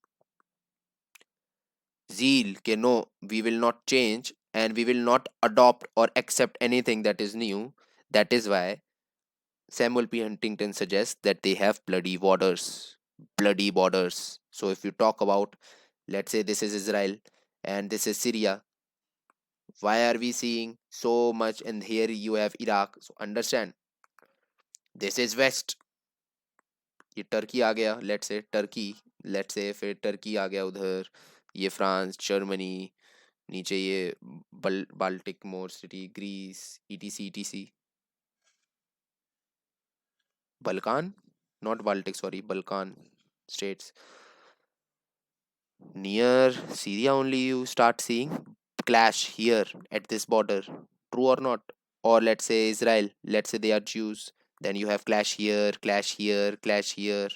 Speaker 1: zeal ke no, we will not change and we will not adopt or accept anything that is new. That is why Samuel P. Huntington suggests that they have bloody borders. Bloody borders. So if you talk about, let's say this is Israel and this is Syria, why are we seeing so much, and here you have Iraq? So understand, this is west, ये Turkey आ गया, let's say Turkey, let's say फिर Turkey आ गया उधर, ये France, Germany, नीचे ये Baltic more city, Greece, etc etc, Balkan, not Baltic, sorry, Balkan states. Near Syria only you start seeing clash here at this border. True or not? Or let's say Israel, let's say they are Jews, then you have clash here, clash here, clash here.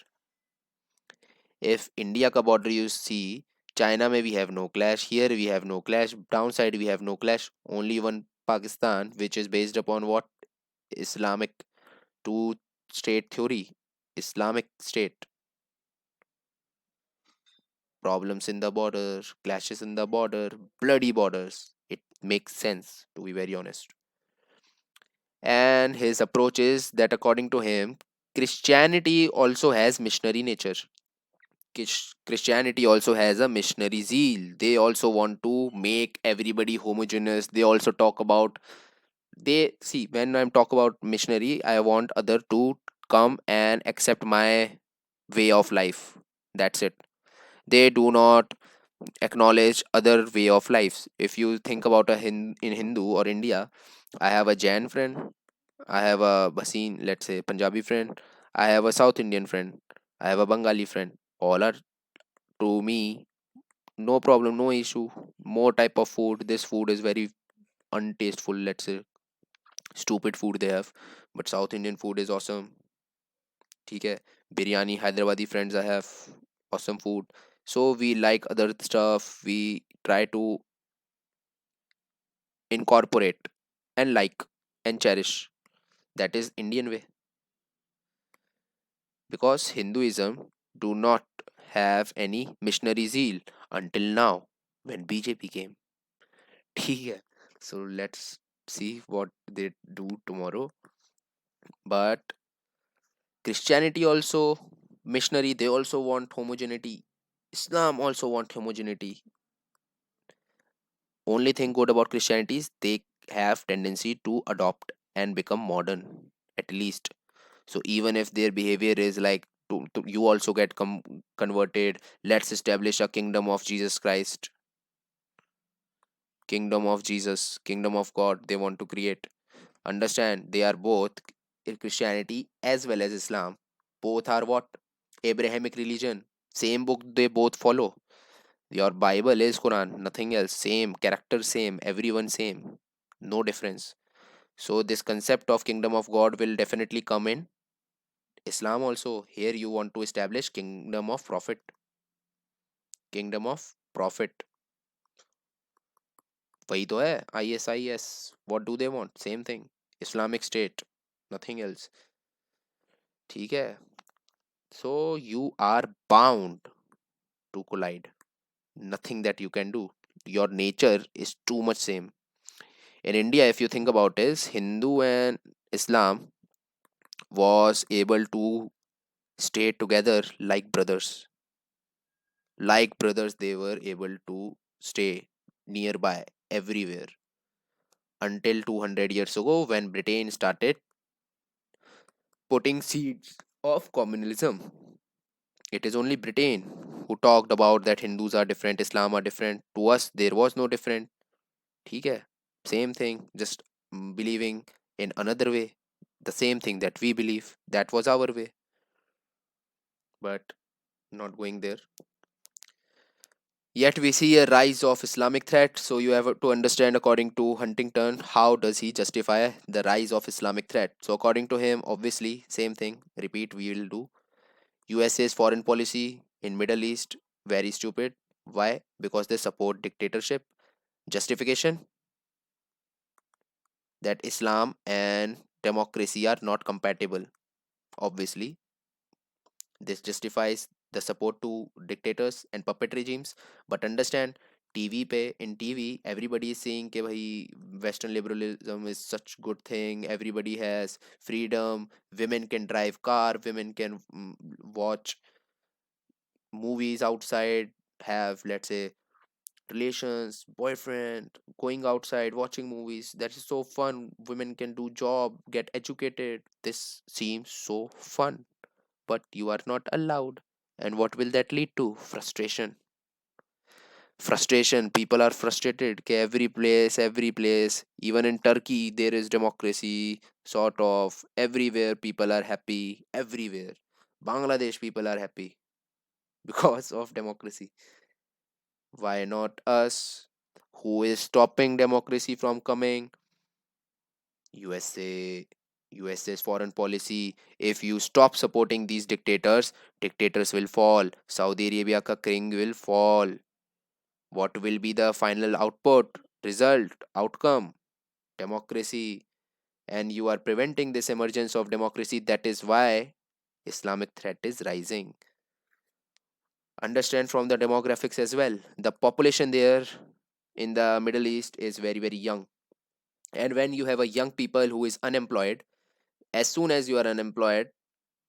Speaker 1: If India ka border you see, China may we have no clash, here we have no clash, downside we have no clash, only one Pakistan, which is based upon what? Islamic two state theory, Islamic state. Problems in the border, clashes in the border, bloody borders. It makes sense, to be very honest. And his approach is that, according to him, Christianity also has missionary nature. Christianity also has a missionary zeal. They also want to make everybody homogeneous. They also talk about, they see, when I'm talk about missionary, I want other to come and accept my way of life. That's it. They do not acknowledge other way of lives. If you think about in Hindu or India, I have a Jain friend, I have a Basin, let's say Punjabi friend, I have a South Indian friend, I have a Bengali friend. All are to me no problem, no issue. More type of food. This food is very untasteful, let's say stupid food they have, but South Indian food is awesome. ठीक है, biryani, Hyderabadi friends I have, awesome food. So we like other stuff, we try to incorporate and like and cherish. That is Indian way, because Hinduism do not have any missionary zeal until now when BJP came. ठीक है. So let's see what they do tomorrow. But Christianity also missionary, they also want homogeneity. Islam also want homogeneity. Only thing good about Christianity is they have tendency to adopt and become modern, at least. So even if their behavior is like you also get converted, let's establish a kingdom of Jesus Christ, kingdom of Jesus, kingdom of God they want to create. Understand, they are both in Christianity as well as Islam. Both are what? Abrahamic religion. Same book they both follow. Your Bible is Quran, nothing else. Same character, same everyone, same. No difference. So this concept of kingdom of God will definitely come in Islam also, here you want to establish kingdom of prophet, kingdom of prophet. वही तो है ISIS. What do they want? Same thing. Islamic State, nothing else. ठीक है. So you are bound to collide. Nothing that you can do. Your nature is too much same. In India, if you think about it, Hindu and Islam was able to stay together like brothers. Like brothers, they were able to stay nearby everywhere until 200 years ago when Britain started putting seeds of communalism. It is only Britain who talked about that Hindus are different, Islam are different. To us, there was no different. ठीक है. Same thing, just believing in another way. The same thing that we believe. That was our way. But not going there. Yet we see a rise of Islamic threat. So you have to understand, according to Huntington, how does he justify the rise of Islamic threat? So according to him, obviously, same thing. Repeat, we will do. USA's foreign policy in Middle East very stupid. Why? Because they support dictatorship. Justification that Islam and democracy are not compatible. Obviously, this justifies the support to dictators and puppet regimes. But understand, TV pe in TV everybody is saying कि भाई Western liberalism is such good thing. Everybody has freedom. Women can drive car. Women can watch movies outside. Have, let's say, relations, boyfriend, going outside, watching movies. That is so fun. Women can do job, get educated. This seems so fun, but you are not allowed. And what will that lead to? Frustration. Frustration. People are frustrated. Okay, every place, even in Turkey, there is democracy, sort of. Everywhere, people are happy. Everywhere. Bangladesh, people are happy because of democracy. Why not us? Who is stopping democracy from coming? USA. USA's foreign policy. If you stop supporting these dictators, dictators will fall. Saudi Arabia ka king will fall. What will be the final output, result, outcome? Democracy. And you are preventing this emergence of democracy. That is why Islamic threat is rising. Understand from the demographics as well. The population there in the Middle East is very, very young. And when you have a young people who is unemployed, as soon as you are unemployed,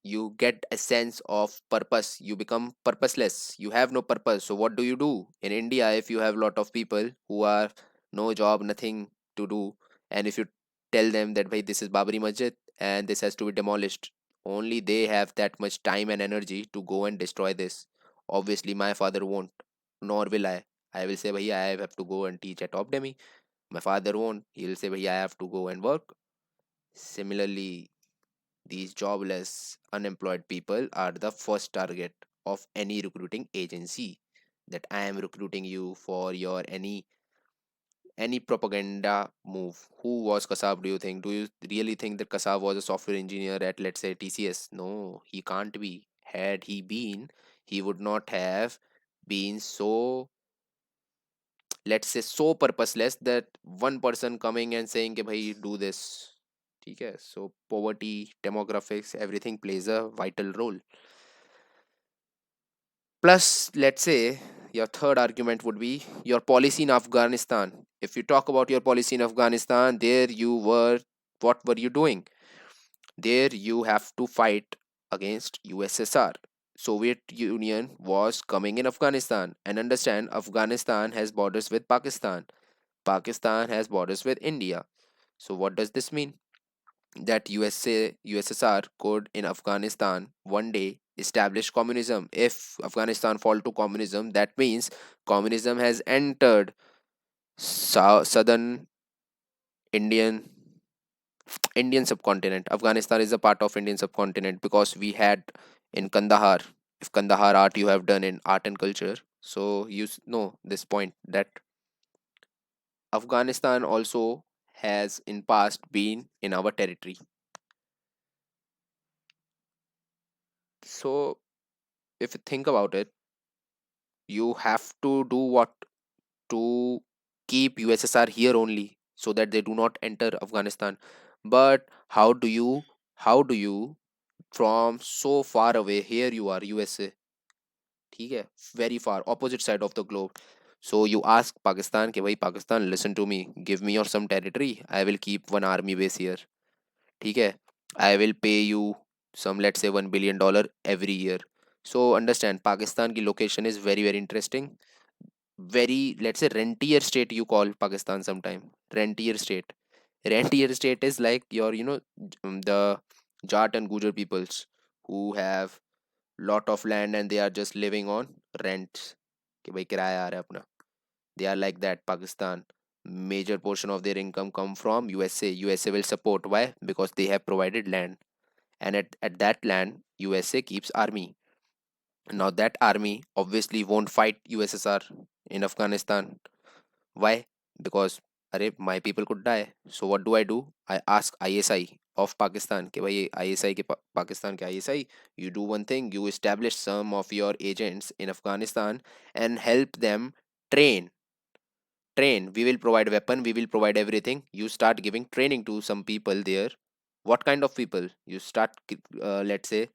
Speaker 1: you get a sense of purpose. You become purposeless. You have no purpose. So what do you do? In India, if you have a lot of people who are no job, nothing to do, and if you tell them that bhai, this is Babri Masjid and this has to be demolished, only they have that much time and energy to go and destroy this. Obviously, my father won't, nor will I. I will say, bhai, I have to go and teach at Opdemi. My father won't. He'll say, bhai, I have to go and work. Similarly, these jobless, unemployed people are the first target of any recruiting agency. That I am recruiting you for your any propaganda move. Who was Kasab, do you think? Do you really think that Kasab was a software engineer at, let's say, TCS? No, he can't be. Had he been, he would not have been so, let's say, so purposeless that one person coming and saying कि भाई do this. ठीक है. So poverty, demographics, everything plays a vital role. Plus, let's say your third argument would be your policy in Afghanistan. If you talk about your policy in Afghanistan, there you were, what were you doing? There you have to fight against USSR. Soviet Union was coming in Afghanistan. And understand, Afghanistan has borders with Pakistan. Pakistan has borders with India. So what does this mean? That USSR could in Afghanistan one day establish communism. If Afghanistan fall to communism, that means communism has entered southern Indian Indian subcontinent. Afghanistan is a part of Indian subcontinent because we had in Kandahar. If Kandahar art you have done in art and culture, so you know this point that Afghanistan also has in past been in our territory. So if you think about it, you have to do what to keep USSR here only so that they do not enter Afghanistan. But how do you from so far away, here you are USA, ठीक है, very far opposite side of the globe. So you ask Pakistan कि भाई Pakistan, listen to me, give me your some territory, I will keep one army base here, ठीक है, I will pay you some, let's say, $1 billion every year. So understand, Pakistan की location is very very interesting, very, let's say, rentier state you call Pakistan sometime. Rentier state is like your, the Jat and Gujar peoples who have lot of land and they are just living on rent, कि भाई किराया आ रहा है अपना. They are like that. Pakistan, major portion of their income come from USA will support. Why? Because they have provided land, and at that land USA keeps army. Now that army obviously won't fight USSR in Afghanistan. Why? Because अरे my people could die. So what do? I ask ISI of Pakistan कि भाई ISI के पाकिस्तान के ISI, you do one thing, you establish some of your agents in Afghanistan and help them train. We will provide weapon, we will provide everything. You start giving training to some people there. What kind of people? You start, let's say,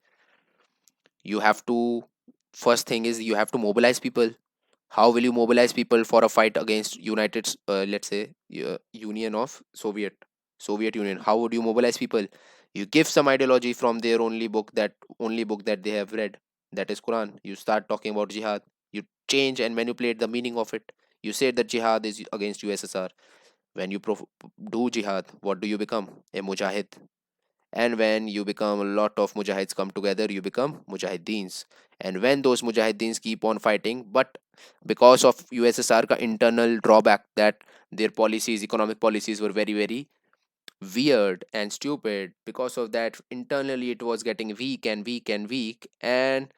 Speaker 1: you have to, first thing is you have to mobilize people. How will you mobilize people for a fight against let's say, union of Soviet Union? How would you mobilize people? You give some ideology from their only book that they have read, that is Quran. You start talking about jihad. You change and manipulate the meaning of it. You say that jihad is against USSR. When you do jihad, what do you become? A mujahid. And when you become, a lot of mujahids come together, you become mujahiddeens. And when those mujahiddeens keep on fighting, but because of USSR ka internal drawback, that their policies, economic policies, were very very weird and stupid, because of that internally it was getting weak and weak and weak. And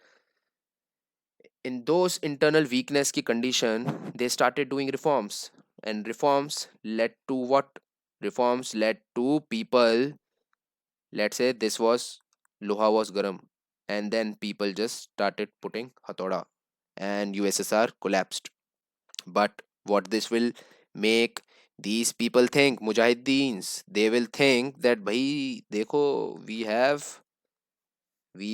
Speaker 1: in those internal weakness ki condition, they started doing reforms. And reforms led to what? Reforms led to people, let's say this was, loha was garam, and then people just started putting hatoda, and USSR collapsed. But what this will make these people think, mujahiddeens, they will think that bhai, dekho, we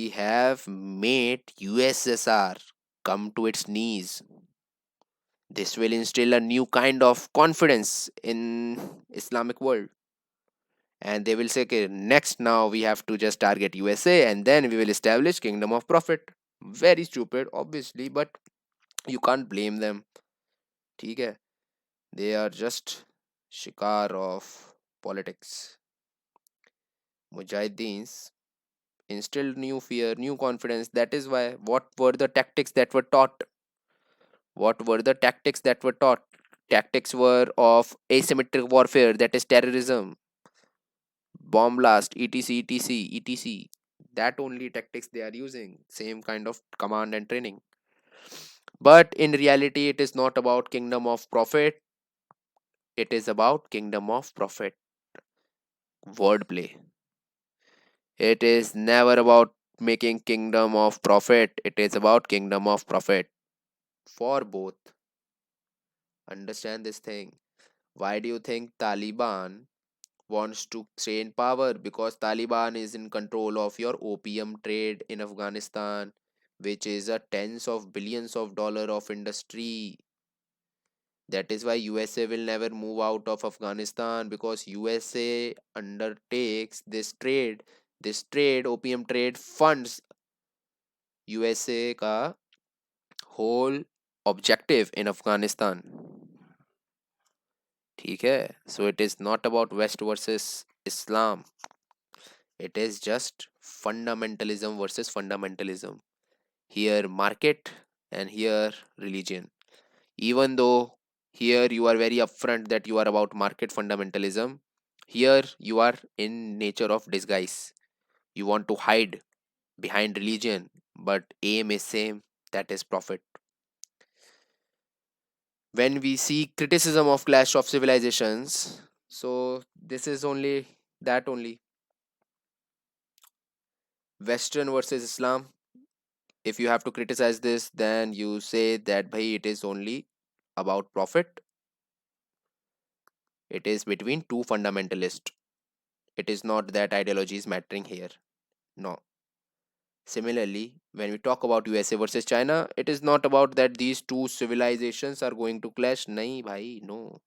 Speaker 1: have made USSR come to its knees. This will instill a new kind of confidence in Islamic world. And they will say, okay, next now we have to just target USA and then we will establish Kingdom of Prophet. Very stupid, obviously, but you can't blame them. ठीक है, they are just shikar of politics. Mujahiddeens instilled new fear, new confidence. That is why, what were the tactics that were taught? What were the tactics that were taught? Tactics were of asymmetric warfare, that is terrorism, bomb blast, etc. That only tactics they are using, same kind of command and training. But in reality, it is not about Kingdom of Prophet, it is about Kingdom of Prophet. Wordplay. It is never about making Kingdom of Prophet, it is about Kingdom of Prophet. For both. Understand this thing. Why do you think Taliban wants to stay in power? Because Taliban is in control of your opium trade in Afghanistan, which is a tens of billions of dollar of industry. That is why USA will never move out of Afghanistan, because USA undertakes this trade. This trade, opium trade, funds USA का whole objective in Afghanistan. ठीक है? So it is not about West versus Islam. It is just fundamentalism versus fundamentalism. Here market and here religion. Even though here you are very upfront that you are about market fundamentalism, here you are in nature of disguise. You want to hide behind religion, but aim is same, that is profit. When we see criticism of clash of civilizations, so this is only that only. Western versus Islam. If you have to criticize this, then you say that bhai it is only about profit. It is between two fundamentalists. It is not that ideology is mattering here. No. Similarly, when we talk about USA versus China, it is not about that these two civilizations are going to clash. Nahi bhai, no.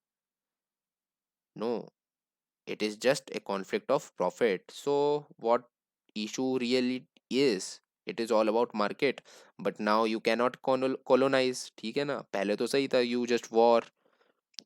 Speaker 1: No. It is just a conflict of profit. So what issue really is, it is all about market. But now you cannot colonize. ठीक है ना, पहले तो सही था, you just war,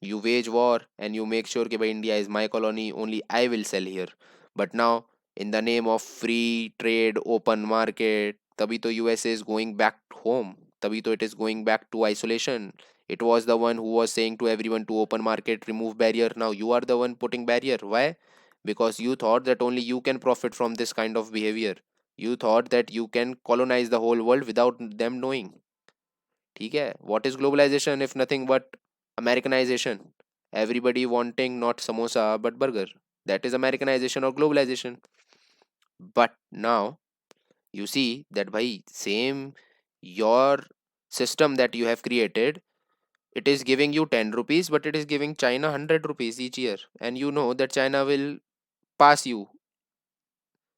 Speaker 1: you wage war, and you make sure कि भाई India is my colony, only I will sell here. But now, in the name of free trade, open market, तभी तो USA is going back home. तभी तो it is going back to isolation. It was the one who was saying to everyone to open market, remove barrier. Now you are the one putting barrier. Why? Because you thought that only you can profit from this kind of behavior. You thought that you can colonize the whole world without them knowing. ठीक है, what is globalization if nothing but Americanization? Everybody wanting not samosa but burger. That is Americanization or globalization. But now you see that by same your system that you have created, it is giving you 10 rupees, but it is giving China 100 rupees each year, and you know that China will pass you.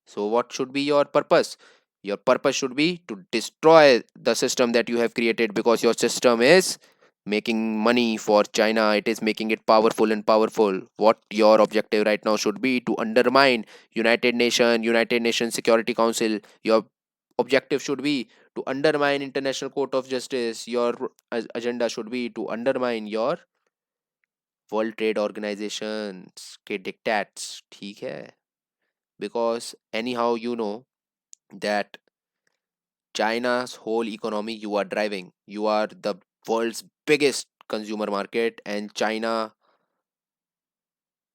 Speaker 1: So, what should be your purpose? Your purpose should be to destroy the system that you have created, because your system is making money for China. It is making it powerful and powerful. What your objective right now should be to undermine United Nations Security Council. Your objective should be to undermine International Court of Justice. Your agenda should be to undermine your World Trade Organizations के dictats. ठीक है, because anyhow you know that China's whole economy you are driving. You are the world's biggest consumer market, and China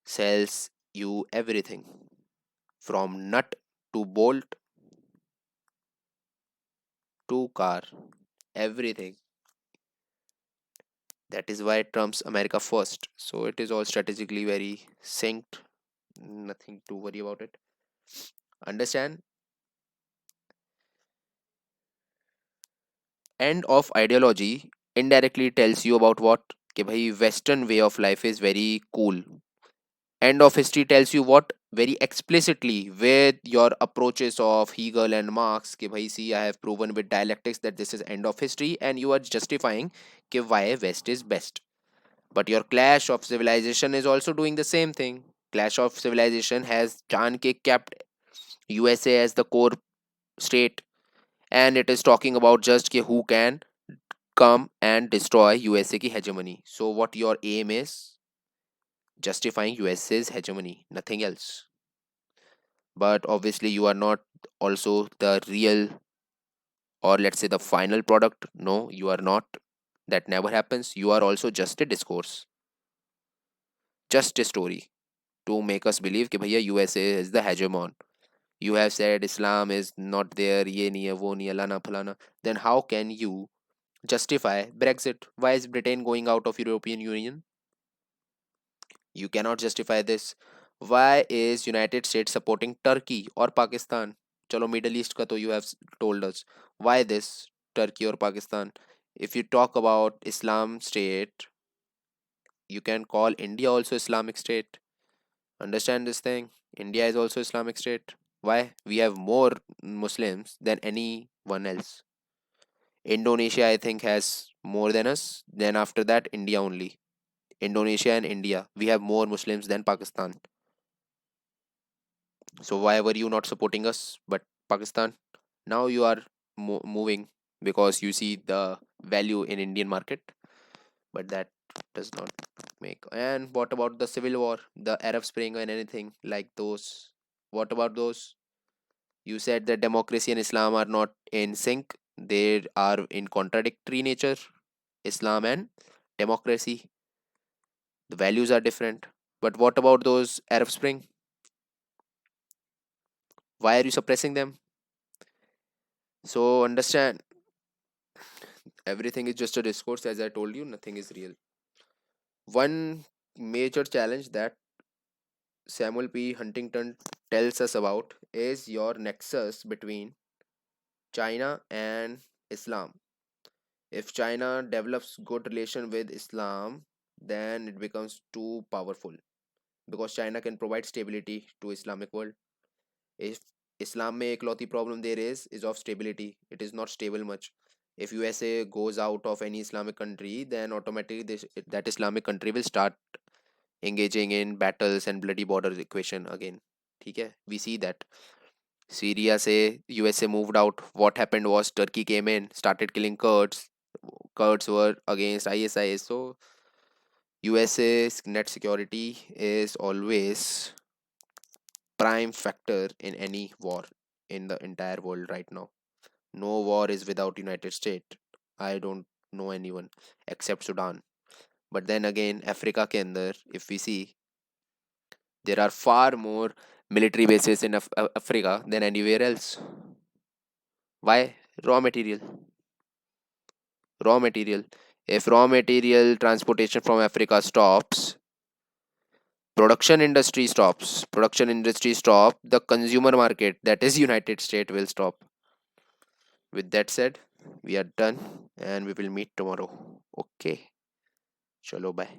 Speaker 1: sells you everything from nut to bolt to car. Everything. That is why Trump's America first. So it is all strategically very synced. Nothing to worry about it. Understand? End of ideology indirectly tells you about what? कि भाई Western way of life is very cool. End of history tells you what? Very explicitly with your approaches of Hegel and Marx. कि भाई see, I have proven with dialectics that this is end of history, and you are justifying कि why West is best. But your Clash of Civilization is also doing the same thing. Clash of Civilization has जान के kept USA as the core state, and it is talking about just कि who can come and destroy USA की hegemony. So what your aim is? Justifying USA's hegemony, nothing else. But obviously you are not also the real, or let's say the final product. No, you are not. That never happens. You are also just a discourse, just a story to make us believe कि भैया USA is the hegemon. You have said Islam is not there, ये नहीं है, वो नहीं है, लाना फलाना. Then how can you justify Brexit? Why is Britain going out of European Union? You cannot justify this. Why is United States supporting Turkey or Pakistan? चलो middle east का तो you have told us. Why this Turkey or Pakistan? If you talk about Islam state, you can call India also Islamic state. Understand this thing? India is also Islamic state. Why? We have more Muslims than anyone else. Indonesia, I think, has more than us. Then after that, India only. Indonesia and India. We have more Muslims than Pakistan. So why were you not supporting us but Pakistan? Now you are moving because you see the value in Indian market, but that does not make. And what about the civil war, the Arab Spring, and anything like those? What about those? You said that democracy and Islam are not in sync. They are in contradictory nature. Islam and democracy, the values are different. But what about those Arab Spring? Why are you suppressing them? So understand, everything is just a discourse. As I told you, nothing is real. One major challenge that Samuel P. Huntington tells us about is your nexus between China and Islam. If China develops good relation with Islam, then it becomes too powerful because China can provide stability to Islamic world. If Islam में एकलौती problem there is of stability. It is not stable much. If USA goes out of any Islamic country, then automatically that Islamic country will start engaging in battles and bloody border equation again. ठीक है? We see that. Syria say USA moved out. What happened was Turkey came in, started killing Kurds. Kurds were against ISIS. So USA's net security is always prime factor in any war in the entire world right now. No war is without United States. I don't know anyone except Sudan. But then again, Africa के अंदर if we see, there are far more military bases in Africa than anywhere else. Why? Raw material. Raw material. If raw material transportation from Africa stops, production industry stop, the consumer market, that is United States, will stop. With that said, we are done and we will meet tomorrow. Okay. Chalo, bye.